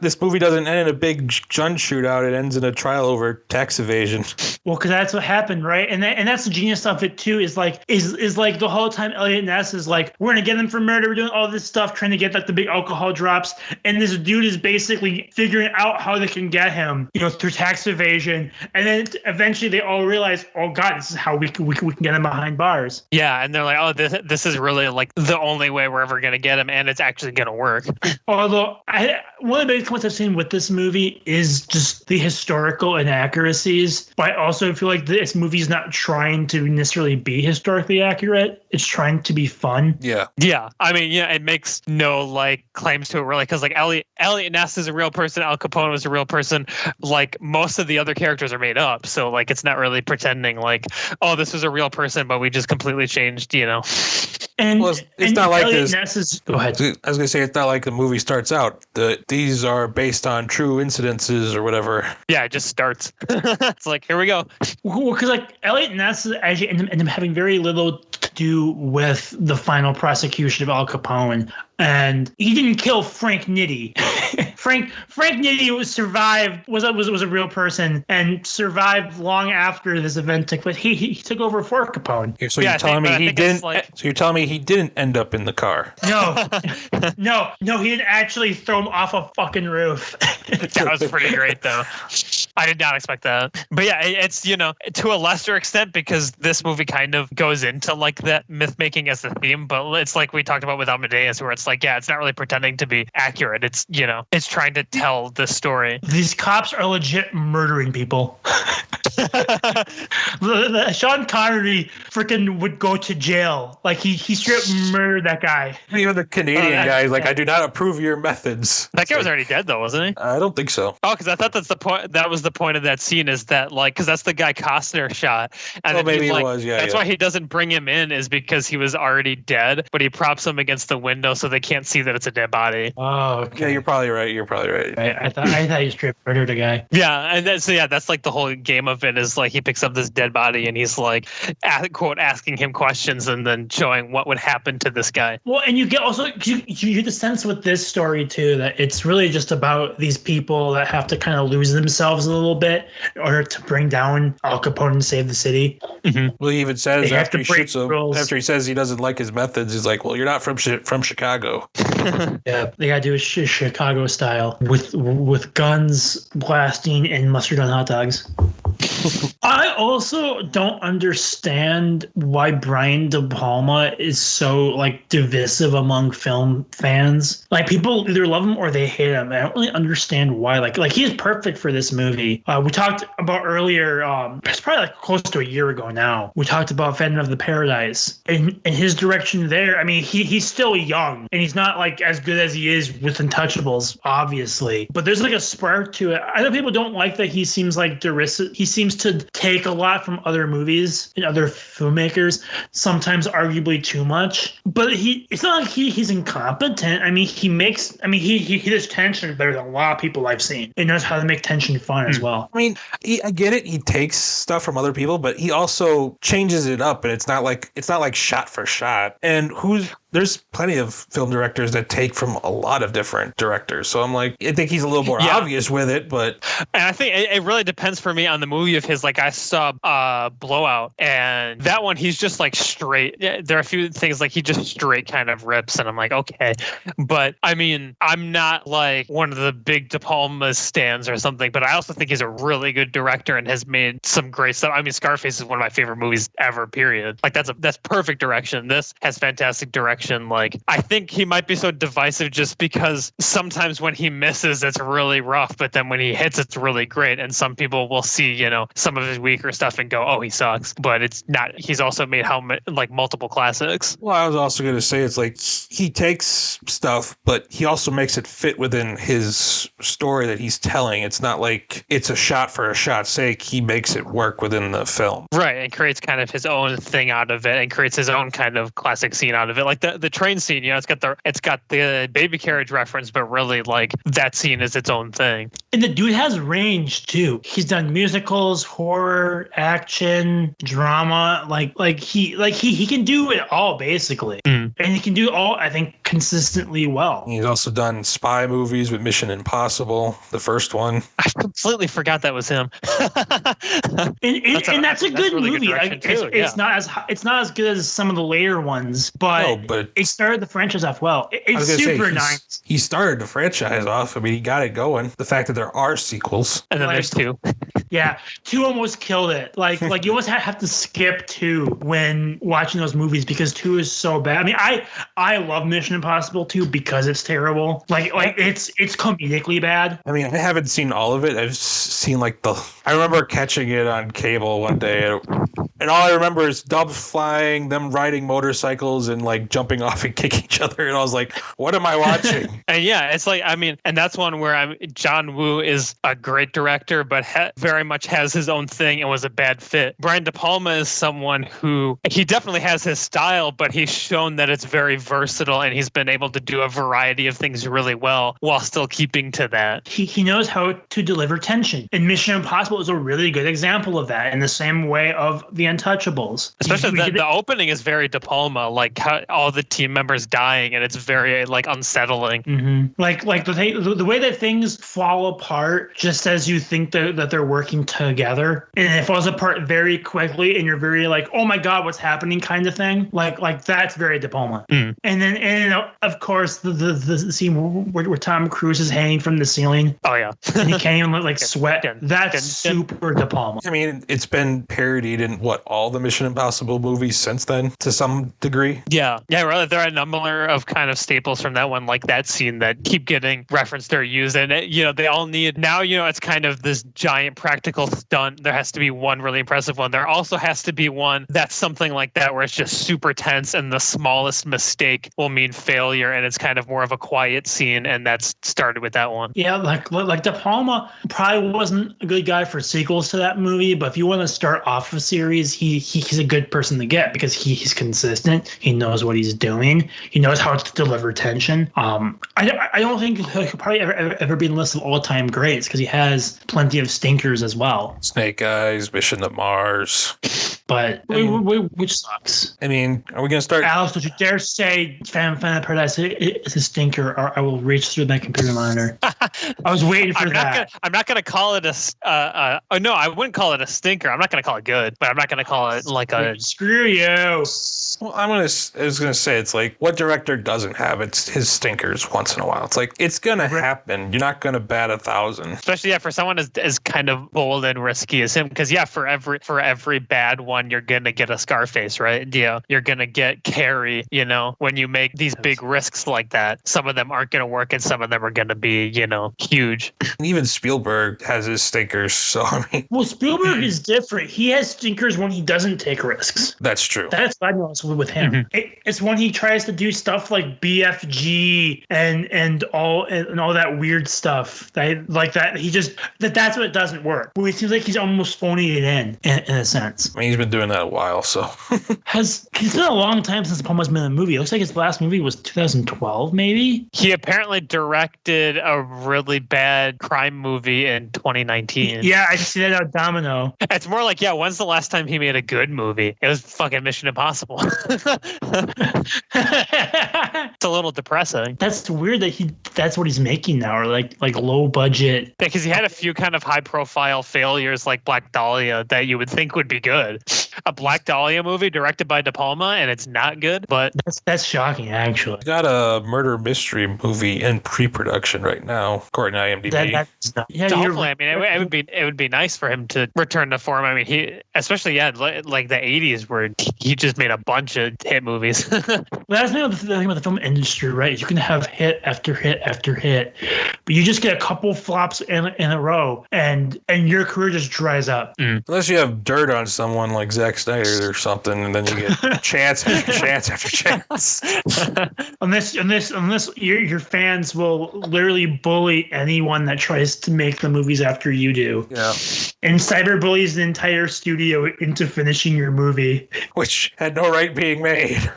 this movie doesn't end in a big gun shootout. It ends in a trial over tax evasion. Well, because that's what happened, right? And that's the genius of it too. Is like the whole time Elliot Ness is like, we're gonna get him for murder. We're doing all this stuff, trying to get like the big alcohol drops, and this dude is basically figuring out how they can get him, through tax evasion. And then eventually they all realize, oh God, this is how we can get him behind bars. Yeah, and they're like, oh, this is really like the only way we're ever going to get him, and it's actually going to work. Although, one of the biggest points I've seen with this movie is just the historical inaccuracies. But I also feel like this movie is not trying to necessarily be historically accurate. It's trying to be fun. Yeah. Yeah. I mean, it makes no like claims to it really, because like Elliot Ness is a real person. Al Capone was a real person. Like most of the other characters are made up. So like it's not really pretending like, oh, this was a real person, but we just completely changed, And it's not like Elliot this. Ness is, go ahead. I was gonna say it's not like the movie starts out. These are based on true incidences or whatever. Yeah, it just starts. It's like, here we go. Well, because like Elliot Ness actually ended up having very little to do with the final prosecution of Al Capone. And he didn't kill Frank Nitti. Frank Nitti was a real person and survived long after this event took place. He took over for Capone. So you're telling me he didn't? So you're telling me he didn't end up in the car? No, he didn't actually throw him off a fucking roof. That was pretty great, though. I did not expect that. But yeah, it's, to a lesser extent, because this movie kind of goes into like that myth making as the theme. But it's like we talked about with Amadeus, where it's it's like, yeah, it's not really pretending to be accurate. It's, you know, it's trying to tell the story. These cops are legit murdering people. Sean Connery freaking would go to jail. Like he straight up murdered that guy. Even the Canadian guy is like, I do not approve your methods. That guy was already dead though, wasn't he? I don't think so. Oh, because I thought that's the point. That was the point of that scene, is that like, because that's the guy Costner shot. And then maybe like, it was. Yeah. That's why he doesn't bring him in, is because he was already dead, but he props him against the window so they can't see that it's a dead body. Oh, okay. Yeah, you're probably right. I thought he straight murdered a guy. Yeah, and that's like the whole game of it, is like he picks up this dead body and he's like, quote, asking him questions and then showing what would happen to this guy. Well, and you get also you get the sense with this story too that it's really just about these people that have to kind of lose themselves a little bit in order to bring down Al Capone and save the city. Mm-hmm. Well, he even says They have after to he break shoots him, rules. after he says he doesn't like his methods, he's like, well, you're not from Chicago. Yeah, they gotta do it Chicago style with guns blasting and mustard on hot dogs. I also don't understand why Brian DePalma is so like divisive among film fans. Like people either love him or they hate him. I don't really understand why. Like he is perfect for this movie. We talked about earlier. It's probably like close to a year ago now. We talked about Phantom of the Paradise and his direction there. I mean, he's still young and he's not like as good as he is with Untouchables, obviously. But there's like a spark to it. I know people don't like that he seems like derisive. He seems to take a lot from other movies and other filmmakers, sometimes arguably too much. But it's not like he's incompetent. I mean, he does tension better than a lot of people I've seen. He knows how to make tension fun as well. I mean, I get it. He takes stuff from other people, but he also changes it up, and it's not like shot for shot. And there's plenty of film directors that take from a lot of different directors. So I'm like, I think he's a little more obvious with it, but. And I think it really depends for me on the movie of his. Like I saw Blowout, and that one, he's just like straight. There are a few things like he just straight kind of rips, and I'm like, okay. But I mean, I'm not like one of the big De Palma stands or something, but I also think he's a really good director and has made some great stuff. I mean, Scarface is one of my favorite movies ever, period. Like that's perfect direction. This has fantastic direction. Like I think he might be so divisive just because sometimes when he misses it's really rough, but then when he hits it's really great, and some people will see, you know, some of his weaker stuff and go, oh, he sucks, but it's not. He's also made like multiple classics. Well, I was also going to say it's like he takes stuff, but he also makes it fit within his story that he's telling. It's not like it's a shot for a shot's sake. He makes it work within the film, right, and creates kind of his own thing out of it and creates his own kind of classic scene out of it. Like the train scene, you know, it's got the baby carriage reference, but really like that scene is its own thing. And the dude has range too. He's done musicals, horror, action, drama. Like he can do it all basically, and he can do it all, I think, consistently well. He's also done spy movies with Mission Impossible, the first one. I completely forgot that was him. and that's a good really movie. It's not as good as some of the later ones, but it started the franchise off well. It's super nice. He started the franchise off. I mean, he got it going. The fact that there are sequels. And then there's 2. Yeah, 2 almost killed it. Like you almost have to skip 2 when watching those movies because 2 is so bad. I mean, I love Mission Impossible 2 because it's terrible. Like it's comedically bad. I mean, I haven't seen all of it. I've seen I remember catching it on cable one day, and all I remember is doves flying, them riding motorcycles, and like jumping off and kicking each other. And I was like, what am I watching? And yeah, it's like, I mean, and that's one where John Woo is a great director, but very much has his own thing and was a bad fit. Brian De Palma is someone who, he definitely has his style, but he's shown that it's very versatile and he's been able to do a variety of things really well while still keeping to that. He knows how to deliver tension. And Mission Impossible is a really good example of that in the same way of The Untouchables. Especially the opening is very De Palma, like how all the team members dying, and it's very like unsettling. Mm-hmm. Like the way that things fall apart just as you think that they're working working together, and it falls apart very quickly, and you're very like, oh my god, what's happening, kind of thing. Like that's very DePalma. And then of course the scene where Tom Cruise is hanging from the ceiling. Oh yeah, and he can't even like sweat. That's super DePalma. I mean, it's been parodied in all the Mission Impossible movies since then, to some degree. Yeah, really. There are a number of kind of staples from that one, like that scene, that keep getting referenced or used, and they all need now. It's kind of this giant practical stunt. There has to be one really impressive one. There also has to be one that's something like that, where it's just super tense, and the smallest mistake will mean failure, and it's kind of more of a quiet scene, and that's started with that one. Yeah, like DePalma probably wasn't a good guy for sequels to that movie, but if you want to start off a series, he's a good person to get, because he's consistent. He knows what he's doing. He knows how to deliver tension. I don't think he could probably ever be in the list of all-time greats, because he has plenty of stinkers as well. Snake Eyes, Mission to Mars. But which sucks. I mean, are we going to start? Alex, don't you dare say Phantom Paradise is a stinker, or I will reach through that computer monitor. I was waiting for that. I'm not going to call it no, I wouldn't call it a stinker. I'm not going to call it good, but I'm not going to call it like a... Screw you. Well, I was going to say, it's like, what director doesn't have his stinkers once in a while? It's like, it's going to happen. You're not going to bat 1,000. Especially, for someone as kind of bold and risky as him. Because, for every bad one, you're going to get a Scarface, right? Yeah, you're going to get Carrie, when you make these big risks like that. Some of them aren't going to work, and some of them are going to be, huge. And even Spielberg has his stinkers, so I mean... Well, Spielberg is different. He has stinkers when he doesn't take risks. That's true. That's what I noticed with him. It's when he tries to do stuff like BFG and all that weird stuff that he just that's what doesn't work. Well, it seems like he's almost phoning it in a sense. I mean, he's been doing that a while, so it's been a long time since Palma's been in a movie. It looks like his last movie was 2012, maybe. He apparently directed a really bad crime movie in 2019. Yeah, I see that out Domino. It's more like, when's the last time he made a good movie? It was fucking Mission Impossible. It's a little depressing. That's weird that's what he's making now, or like low budget. Yeah, because he had a few kind of high profile failures like Black Dahlia that you would think would be good. A Black Dahlia movie directed by DePalma, and it's not good, but that's shocking, actually. He's got a murder mystery movie in pre-production right now, according to IMDb. Hopefully, I mean, it would be nice for him to return to form. I mean, he, especially like the 80s, where he just made a bunch of hit movies. That's the thing about the film industry, right? You can have hit after hit after hit, but you just get a couple flops in a row, and your career just dries up. Unless you have dirt on someone like Zack Snyder or something, and then you get chance after chance after chance. Unless your fans will literally bully anyone that tries to make the movies after you do. Yeah. And cyberbullies the entire studio into finishing your movie, which had no right being made.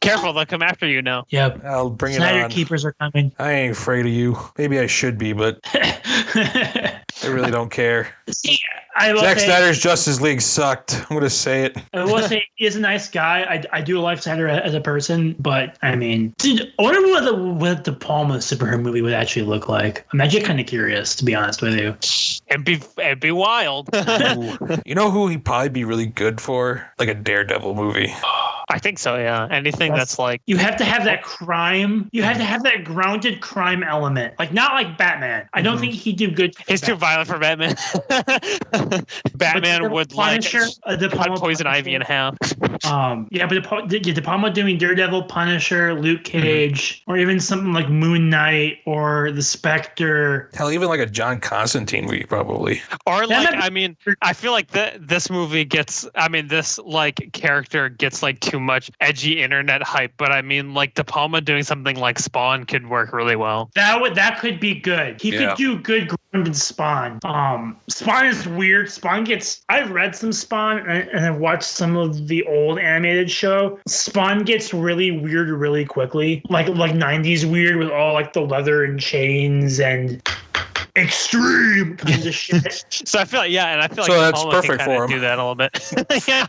Careful, they'll come after you now. Yep. I'll bring Snyder it on. Keepers are coming. I ain't afraid of you. Maybe I should be, but I really don't care. Zack Snyder's Justice League sucked. I'm going to say it. I will say he's a nice guy. I do like Snyder as a person, but I mean, dude, I wonder what the Palma superhero movie would actually look like. I'm actually kind of curious, to be honest with you. It'd be wild. You know who he'd probably be really good for? Like a Daredevil movie. I think so, yeah. Anything that's like... You have to have that crime. You have to have that grounded crime element. Like, not like Batman. I don't think he'd do good. He's too violent for Batman. Batman would Punisher, cut Poison Ivy in half. Yeah, but DePalma doing Daredevil, Punisher, Luke Cage, or even something like Moon Knight or The Spectre. Hell, even like a John Constantine movie, probably. Or like, I mean, I feel like this movie gets, I mean, this like character gets like too much edgy internet hype, but I mean, like DePalma doing something like Spawn could work really well. That could be good. He could do good grounded Spawn. Spawn is weird. I've read some Spawn and I've watched some of the old animated show. Spawn gets really weird really quickly, like 90s weird with all like the leather and chains and extreme kind of shit. So I feel like, and I feel like So that's DePalma perfect can kind for of him. do that a little bit. Yeah.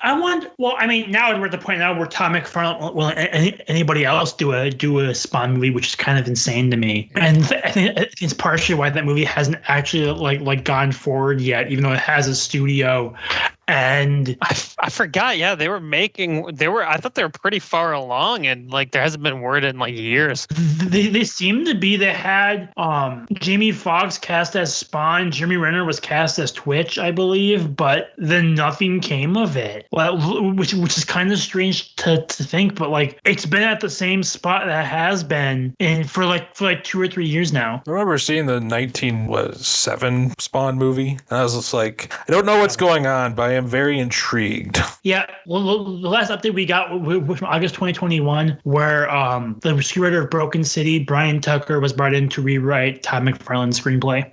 I wonder. Well, I mean, now we're at the point now where Todd McFarlane will anybody else do a Spawn movie, which is kind of insane to me. And I think it's partially why that movie hasn't actually like gone forward yet, even though it has a studio. And I forgot. Yeah, they were. I thought they were pretty far along, and like there hasn't been word in like years. they seem to be. They had Jamie Foxx cast as Spawn. Jeremy Renner was cast as Twitch, I believe, but then nothing came of it. Well, which is kind of strange to think, but like it's been at the same spot that it has been for like 2 or 3 years now. I remember seeing the 1907 Spawn movie, and I was just like, I don't know what's going on, but I am very intrigued. Yeah, well, the last update we got was from August 2021, where the screenwriter of Broken City, Brian Tucker, was brought in to rewrite Todd McFarlane's screenplay.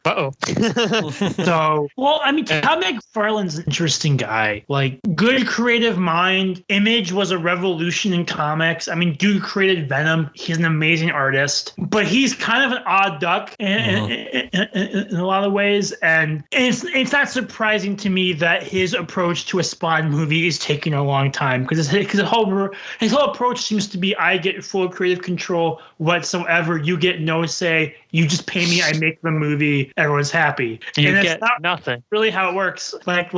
So, well, I mean, Todd McFarlane's an interesting guy. Like, good creative mind. Image was a revolution in comics. I mean, dude created Venom. He's an amazing artist, but he's kind of an odd duck in a lot of ways. And it's not surprising to me that his approach to a Spawn movie is taking a long time, because his whole approach seems to be, I get full creative control whatsoever. You get no say. You just pay me. I make the movie. Everyone's happy. You and get not nothing. Really how it works. Like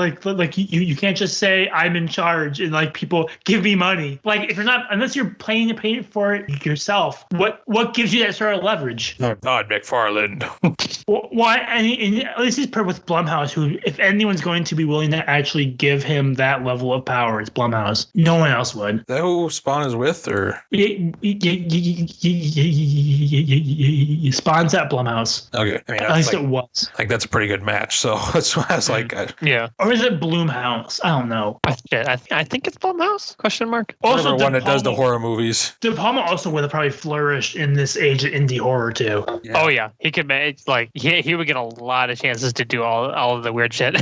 you can't just say I'm in charge and like people give me money. Like if you're not, unless you're paying for it yourself, what gives you that sort of leverage? Oh, Todd McFarlane. Why? And at least he's paired with Blumhouse, who, if anyone's going to be willing to actually give him that level of power, it's Blumhouse. No one else would. Is that who Spawn is with, or Spawn's at Blumhouse. okay? I mean, At least like, it was. like that's a pretty good match. So that's why I was like, Yeah. Or is it Blumhouse? I don't know. I think it's Blumhouse? Question mark. Also, whatever one that does the DePalma- horror movies. DePalma also would have probably flourished in this age of indie horror too. Yeah. Oh yeah, he could make like he would get a lot of chances to do all of the weird shit.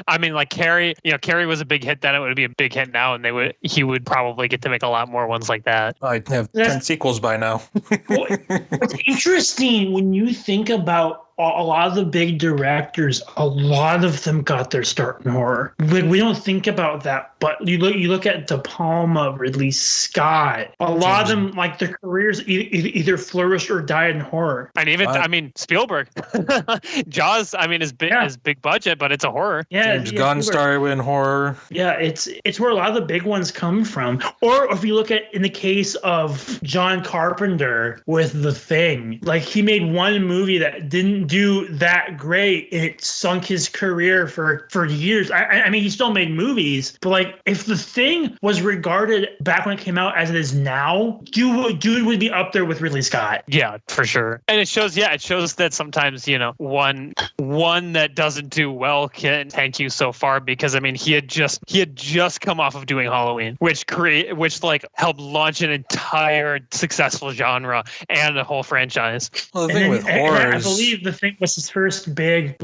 I mean, like Carrie, Carrie was a big hit then. It would be a big hit now, and he would probably get to make a lot more ones like that. I have 10 sequels by now. Well, it's interesting when you think about a lot of the big directors. A lot of them got their start in horror. We don't think about that, but you look at DePalma, Ridley Scott. A lot of them, like their careers either flourished or died in horror. And even Spielberg, Jaws. I mean, is big budget, but it's a horror. Yeah, James Gunn started in horror. Yeah, it's where a lot of the big ones come from. Or if you look at in the case of John Carpenter with The Thing, like he made one movie that didn't do that great, and it sunk his career for years. I mean, he still made movies, but like if The Thing was regarded back when it came out as it is now, dude would be up there with Ridley Scott. Yeah, for sure. And it shows that sometimes one that doesn't do well can tank you so far, because I mean he had just come off of doing Halloween, which like helped launch an entire successful genre and a whole franchise. Well, the thing with horror I believe The Thing was his first big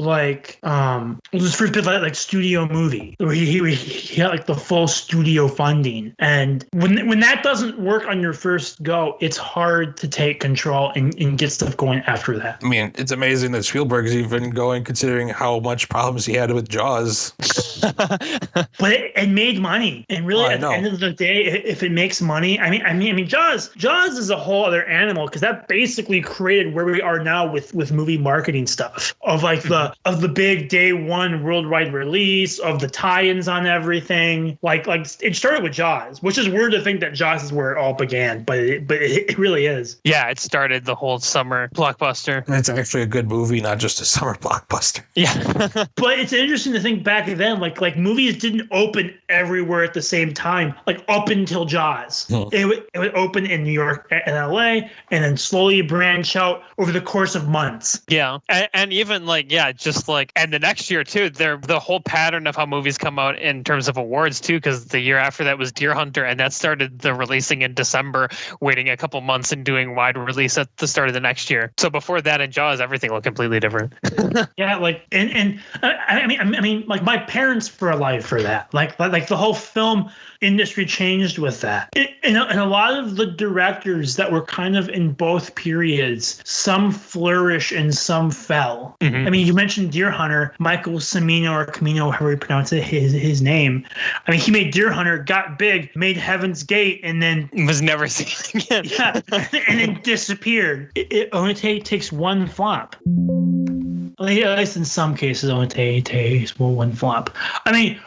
studio movie where he got like the full studio funding. And when that doesn't work on your first go, it's hard to take control and get stuff going after that. I mean, it's amazing that Spielberg's even going, considering how much problems he had with Jaws. But it made money, and really at the end of the day, if it makes money, I mean, Jaws is a whole other animal, because that basically created where we are now with movie marketing stuff of like the big day one worldwide release of the tie-ins on everything. Like it started with Jaws, which is weird to think that Jaws is where it all began, but it really is. Yeah, it started the whole summer blockbuster. It's actually a good movie, not just a summer blockbuster. Yeah. But it's interesting to think back then, like movies didn't open everywhere at the same time, like up until Jaws. It would open in New York and LA, and then slowly branch out over the course of months. Yeah. And even and the next year too, the whole pattern of how movies come out in terms of awards too, because the year after that was Deer Hunter, and that started the releasing in December, waiting a couple months and doing wide release at the start of the next year. So before that in Jaws, everything looked completely different. Yeah, I mean, like my parents were alive for that. Like the whole film industry changed with that. And a lot of the directors that were kind of in both periods, some flourish and some some fell. Mhm. I mean, you mentioned Deer Hunter, Michael Cimino or Camino, however you pronounce it, his name. I mean, he made Deer Hunter, got big, made Heaven's Gate, and then Was never seen again. yeah, and then disappeared. It only takes one flop. At least in some cases, it only takes one flop. I mean,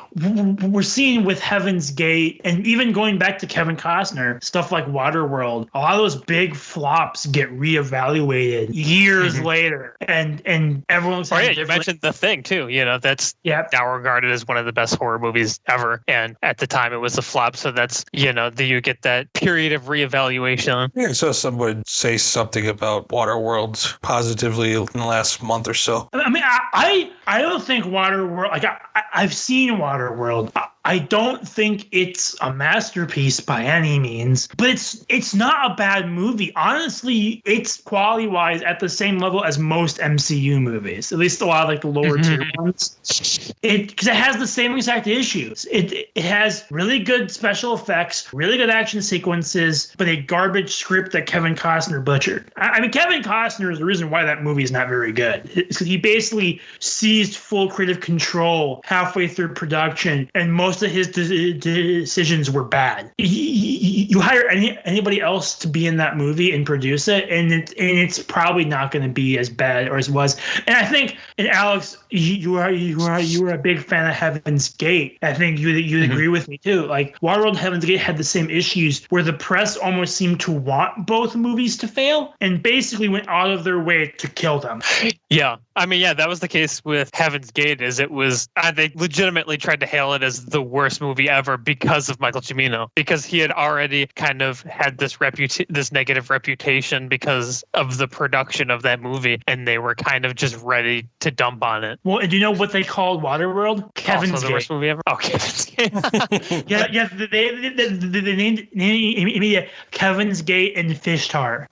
we're seeing with Heaven's Gate, and even going back to Kevin Costner, stuff like Waterworld, a lot of those big flops get reevaluated years later, and everyone's You mentioned The Thing too. That's now regarded as one of the best horror movies ever, and at the time it was a flop. So that's you get that period of reevaluation. Yeah, so some would say something about Waterworld positively in the last month or so. I mean, I don't think Waterworld. Like I've seen Waterworld. I don't think it's a masterpiece by any means, but it's not a bad movie. Honestly, it's quality-wise at the same level as most MCU movies, at least a lot of like the lower tier ones. Because it has the same exact issues. It has really good special effects, really good action sequences, but a garbage script that Kevin Costner butchered. I mean, Kevin Costner is the reason why that movie is not very good. It's because he basically seized full creative control halfway through production, and most of his decisions were bad. You hire anybody else to be in that movie and produce it, and it's probably not going to be as bad or as was. And I think, and Alex, you are a big fan of Heaven's Gate. I think you'd agree with me too. Like Waterworld and Heaven's Gate had the same issues where the press almost seemed to want both movies to fail and basically went out of their way to kill them. Yeah. I mean, yeah, that was the case with Heaven's Gate. They legitimately tried to hail it as the worst movie ever because of Michael Cimino, because he had already kind of had this negative reputation because of the production of that movie, and they were kind of just ready to dump on it. Well, and do you know what they called Waterworld? Kevin's also the Gate. worst movie ever. Oh, Kevin's Gate. yeah. They named it Kevin's Gate and Fish Tar.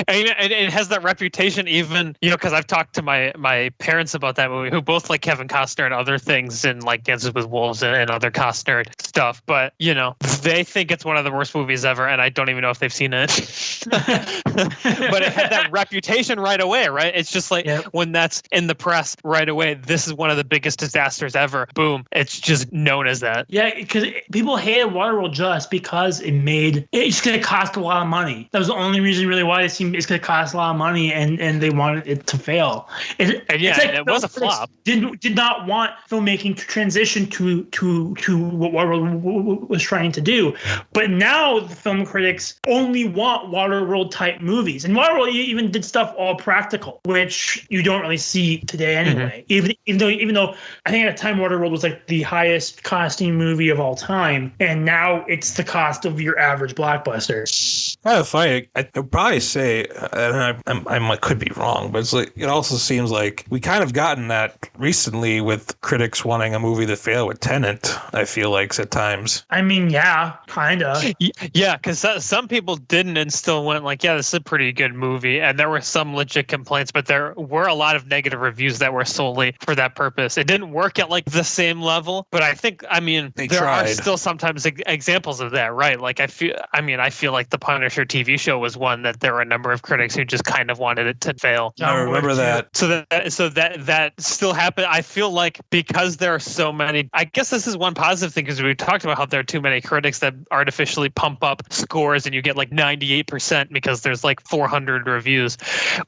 And it has that reputation, even because I've talked to my parents about that movie, who both like Kevin Costner and other things, and like Dances with Wolves and other Costner stuff. But they think it's one of the worst movies ever, and I don't even know if they've seen it. But it had that reputation right away, right? It's just like when that's in the press right away, this is one of the biggest disasters ever. Boom! It's just known as that. Yeah, because people hated Waterworld just because it's going to cost a lot of money. That was the only reason really why it's going to cost a lot of money, and they wanted it to fail. It was a flop. Did not want filmmaking to transition to what Waterworld was trying to do, but now the film critics only want Waterworld type movies, and Waterworld even did stuff all practical, which you don't really see today anyway. Even though I think at the time Waterworld was like the highest costing movie of all time, and now it's the cost of your average blockbuster. Funny. I'd probably say, and I could be wrong, but it's like it also seems like we kind of gotten that recently with critics wanting a movie to fail with Tenet. I feel like at times. I mean, yeah, kind of. Yeah, because some people didn't and still went like, yeah, this is a pretty good movie, and there were some legit complaints, but there were a lot of negative reviews that were solely for that purpose. It didn't work at like the same level, but I think, there are still sometimes examples of that, right? Like I feel like the Punisher TV show was one that there were a number of critics who just kind of wanted it to fail. I remember that. So that still happened. I feel like because there are so many, I guess this is one positive thing, because we talked about how there are too many critics that artificially pump up scores and you get like 98% because there's like 400 reviews.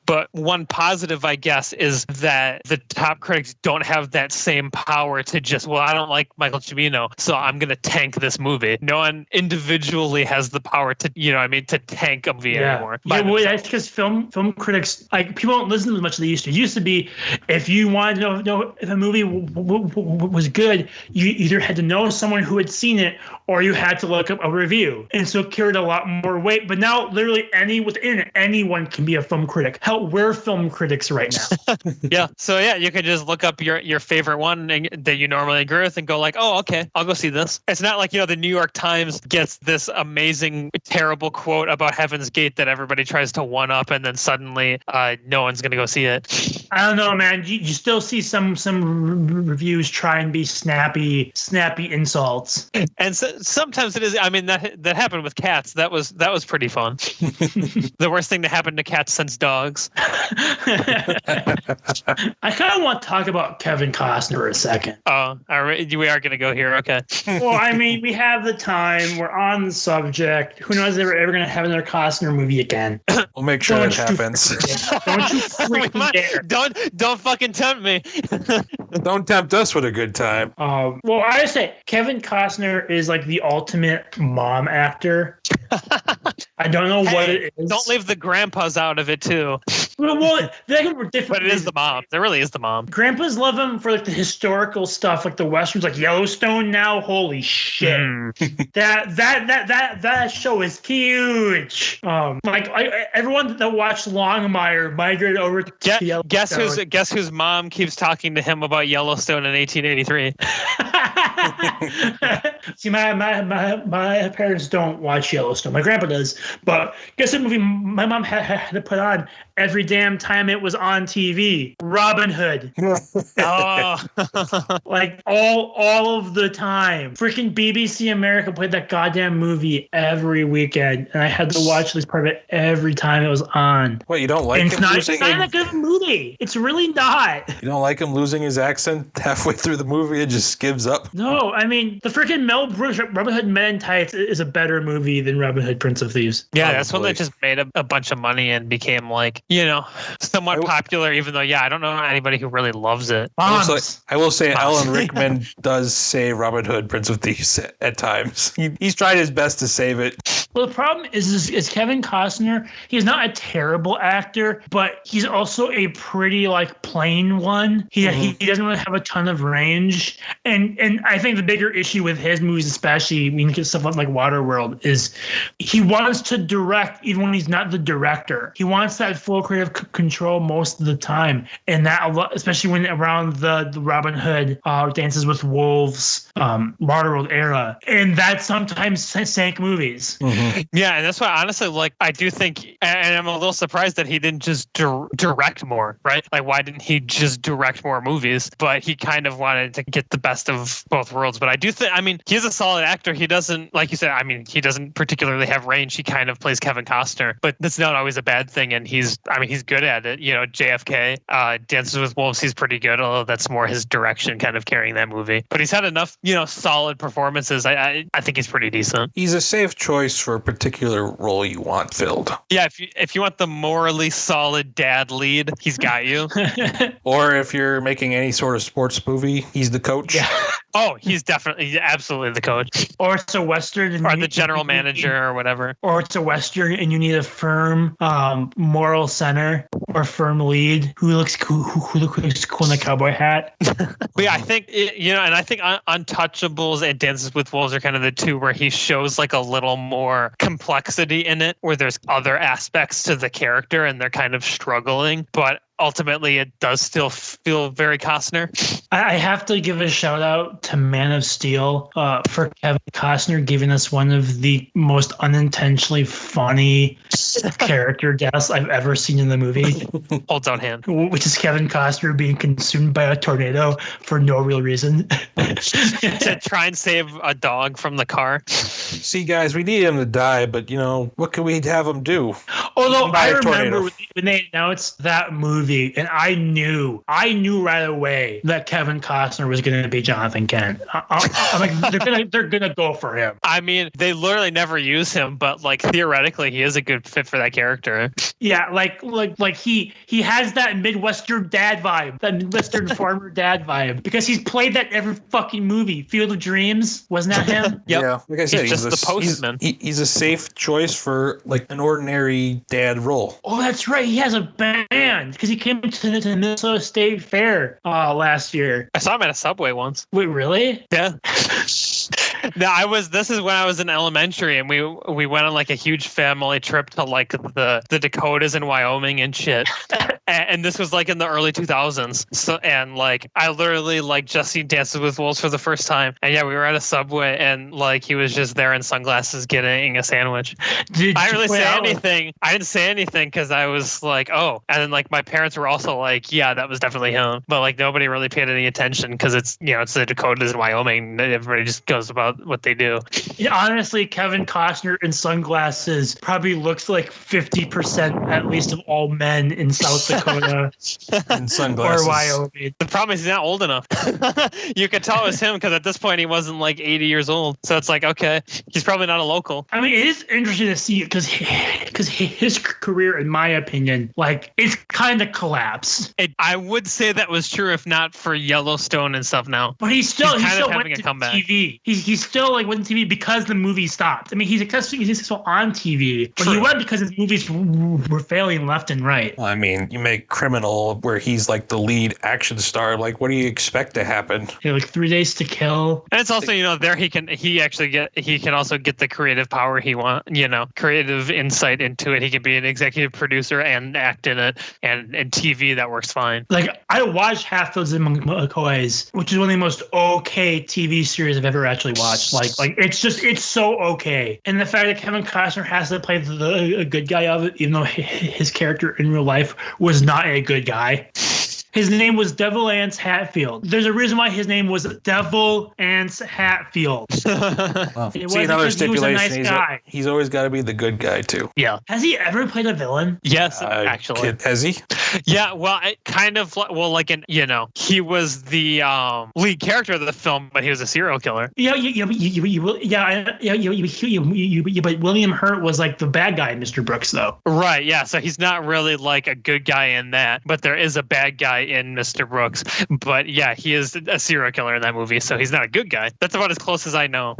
But one positive, I guess, is that the top critics don't have that same power to just, well, I don't like Michael Cimino, so I'm going to tank this movie. No one individually has the power to, to tank a movie anymore. Yeah, well, that's because film critics, like, people don't listen to them as much as they used to. It used to be, if you wanted to know if a movie was good, you either had to know someone who had seen it or you had to look up a review. And so it carried a lot more weight. But now literally anyone can be a film critic. Hell, we're film critics right now. Yeah. So yeah, you can just look up your favorite one that you normally agree with and go like, oh, okay, I'll go see this. It's not like, the New York Times gets this amazing, terrible quote about Heaven's Gate that everybody tries to one up, and then suddenly no one's gonna go see it. I don't know, man. You still see some reviews try and be snappy insults. And so, sometimes it is. I mean, that happened with cats. That was pretty fun. The worst thing to happen to cats since dogs. I kind of want to talk about Kevin Costner for a second. Oh, we are going to go here. Okay. Well, I mean, we have the time. We're on the subject. Who knows if we're ever going to have another Costner movie again? We'll make sure it happens. Don't you freaking dare. Don't fucking tempt me. Don't tempt us with a good time. Well, I say Kevin Costner is like the ultimate mom actor. I don't know what it is. Don't leave the grandpas out of it too. Well, they were different. But it is the mom. There really is the mom. Grandpas love him for like the historical stuff, like the westerns, like Yellowstone. Now, holy shit, that show is huge. Like everyone that watched Longmire migrated over to Yellowstone. Guess whose mom keeps talking to him about Yellowstone in 1883. See, my parents don't watch Yellowstone. My grandpa does, but guess what movie my mom had to put on every damn time it was on TV? Robin Hood. Oh, like all of the time. Freaking BBC America played that goddamn movie every weekend, and I had to watch this part of it every time it was on. Wait, you don't like and him losing? It's not that good of a movie. It's really not. You don't like him losing his accent halfway through the movie? It just gives up. No, I mean the freaking Mel Brooks Robin Hood Men in Tights is a better movie than Robin Hood Prince of Thieves. Yeah, that's one that just made a bunch of money and became like, somewhat popular, even though, I don't know anybody who really loves it. I will say Alan Rickman does say Robin Hood Prince of Thieves at times. He's tried his best to save it. Well, the problem is Kevin Costner, he's not a terrible actor, but he's also a pretty plain one. He doesn't really have a ton of range. And I think the bigger issue with his movies, especially when you get stuff like Waterworld, is he wants to direct even when he's not the director. He wants that full creative control most of the time. And that, especially when around the Robin Hood, Dances with Wolves, Waterworld era. And that sometimes sank movies. Mm-hmm. Yeah, and that's why, honestly, I do think, and I'm a little surprised that he didn't just direct more, right? Like, why didn't he just direct more movies? But he kind of wanted to get the best of both worlds. But I do think, he's a solid actor. He doesn't, like you said, he doesn't particularly have range. He kind of plays Kevin Costner, but that's not always a bad thing. And he's good at it. JFK, Dances with Wolves, he's pretty good, although that's more his direction kind of carrying that movie. But he's had enough, solid performances. I think he's pretty decent. He's a safe choice for a particular role you want filled. Yeah, if you want the morally solid dad lead, he's got you. Or if you're making any sort of sports movie, he's the coach. Yeah. Oh, he's absolutely the coach. Or it's a Western. Or the general manager or whatever. Or it's a Western and you need a firm moral center or firm lead who looks cool in a cowboy hat. But yeah, I think, and I think Untouchables and Dances with Wolves are kind of the two where he shows a little more complexity in it, where there's other aspects to the character and they're kind of struggling. But ultimately, it does still feel very Costner. I have to give a shout out to Man of Steel for Kevin Costner giving us one of the most unintentionally funny character deaths I've ever seen in the movie. Holds out hand. Which is Kevin Costner being consumed by a tornado for no real reason. To try and save a dog from the car. See, guys, we need him to die, but, what can we have him do? Although I remember when they announced that movie, and I knew right away that Kevin Costner was going to be Jonathan Kent. I'm like, they're gonna go for him. They literally never use him, but theoretically, he is a good fit for that character. Yeah, he has that Midwestern dad vibe, that Midwestern farmer dad vibe, because he's played that every fucking movie. Field of Dreams, wasn't that him? Yep. Yeah, like I said, he's just the postman. He's a safe choice for an ordinary dad role. Oh, that's right. He has a band because he came to the Minnesota State Fair last year. I saw him at a Subway once. Wait, really? Yeah. No, this is when I was in elementary, and we went on like a huge family trip to like the Dakotas and Wyoming and shit. And this was like in the early 2000s. So, and like I literally like just seen Dances with Wolves for the first time. And yeah, we were at a Subway, and like he was just there in sunglasses getting a sandwich. I didn't really say anything. I didn't say anything because I was like, oh. And then like my parents were also like, yeah, that was definitely him. But like nobody really paid any attention because it's it's the Dakotas and Wyoming. Everybody just goes about what they do. Yeah, honestly, Kevin Costner in sunglasses probably looks like 50% at least of all men in South Dakota in sunglasses or Wyoming. The problem is he's not old enough. You could tell it was him because at this point he wasn't like 80 years old. So it's like, okay, he's probably not a local. I mean, it is interesting to see because his career, in my opinion, like it's kind of collapsed. I would say that was true if not for Yellowstone and stuff now. But he's still having went a to comeback. TV. He's still like went to TV because the movie stopped. I mean, he's successful on TV, but he went because his movies were failing left and right. I mean, you make Criminal where he's like the lead action star. Like, what do you expect to happen? Yeah, like 3 Days to Kill. And it's also, there he can also get the creative power he wants, creative insight into it. He can be an executive producer and act in it, and TV that works fine. Like I watched Hatfields and McCoys, which is one of the most okay TV series I've ever actually watched. Like it's so okay. And the fact that Kevin Costner has to play the good guy of it, even though his character in real life was not a good guy. His name was Devil Anse Hatfield. There's a reason why his name was Devil Anse Hatfield. Well, see, another stipulation. He's always got to be the good guy too. Yeah. Has he ever played a villain? Yes, actually. Has he? Yeah. Well, he was the lead character of the film, but he was a serial killer. But William Hurt was like the bad guy in Mr. Brooks, though. Right. Yeah. So he's not really like a good guy in that, but there is a bad guy in Mr. Brooks. But yeah, he is a serial killer in that movie, so he's not a good guy. That's about as close as I know.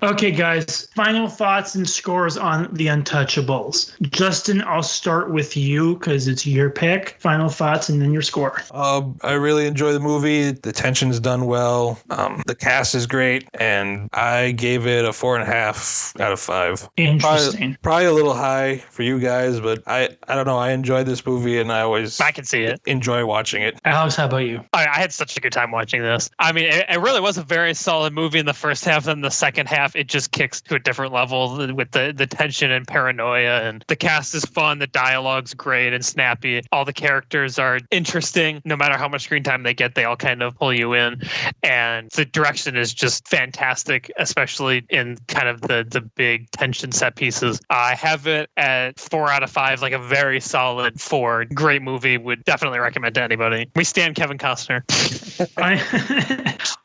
Okay, guys. Final thoughts and scores on The Untouchables. Justin, I'll start with you because it's your pick. Final thoughts and then your score. I really enjoy the movie. The tension's done well. The cast is great, and I gave it a 4.5 out of 5. Interesting. Probably a little high for you guys, but I don't know. I enjoyed this movie, and I can see it. Enjoy watching it. Alex, how about you? I had such a good time watching this. I mean, it really was a very solid movie in the first half. Then the second half, it just kicks to a different level with the tension and paranoia. And the cast is fun. The dialogue's great and snappy. All the characters are interesting. No matter how much screen time they get, they all kind of pull you in. And the direction is just fantastic, especially in kind of the big tension set pieces. I have it at 4 out of 5, like a very solid 4. Great movie. Would definitely recommend to anybody. We stand Kevin Costner.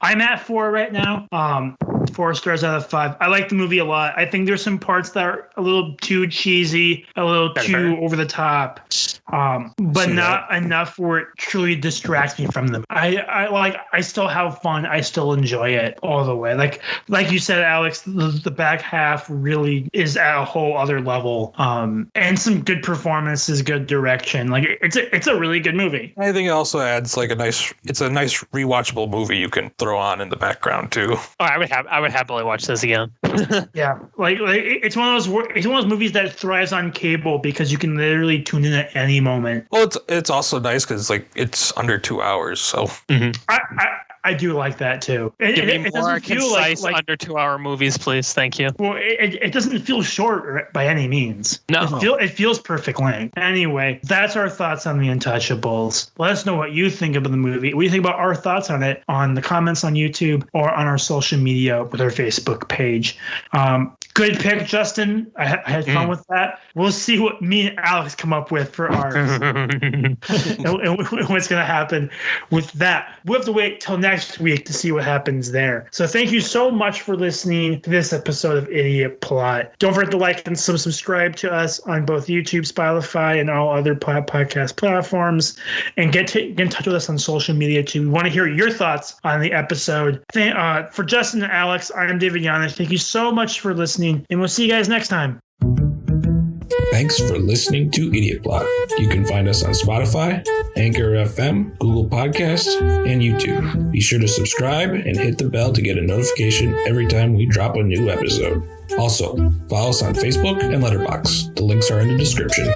I'm at 4 right now. 4 stars out of 5. I like the movie a lot. I think there's some parts that are a little too cheesy, a little too over the top, but not enough where it truly distracts me from them. I still have fun. I still enjoy it all the way. Like you said, Alex, the back half really is at a whole other level. And some good performances, good direction. Like it's a really good movie. I think it also adds like it's a nice rewatchable movie you can throw on in the background too. Oh, I would happily watch this again. Yeah, like it's one of those movies that thrives on cable because you can literally tune in at any moment. Well, it's also nice because like it's under 2 hours, so. Mm-hmm. I do like that too. Give me more concise under 2 hour movies, please. Thank you. Well, it doesn't feel short by any means. No, it feels perfect length. Anyway, that's our thoughts on The Untouchables. Let us know what you think about the movie. What do you think about our thoughts on it on the comments on YouTube or on our social media with our Facebook page. Good pick, Justin. I had fun with that. We'll see what me and Alex come up with for ours. and what's going to happen with that. We'll have to wait till next week to see what happens there. So thank you so much for listening to this episode of Idiot Plot. Don't forget to like and subscribe to us on both YouTube, Spotify, and all other podcast platforms. And get in touch with us on social media too. We want to hear your thoughts on the episode. For Justin and Alex, I'm David Yanich. Thank you so much for listening, and we'll see you guys next time. Thanks for listening to Idiot Plot. You can find us on Spotify, Anchor FM, Google Podcasts, and YouTube. Be sure to subscribe and hit the bell to get a notification every time we drop a new episode. Also, follow us on Facebook and Letterbox. The links are in the description.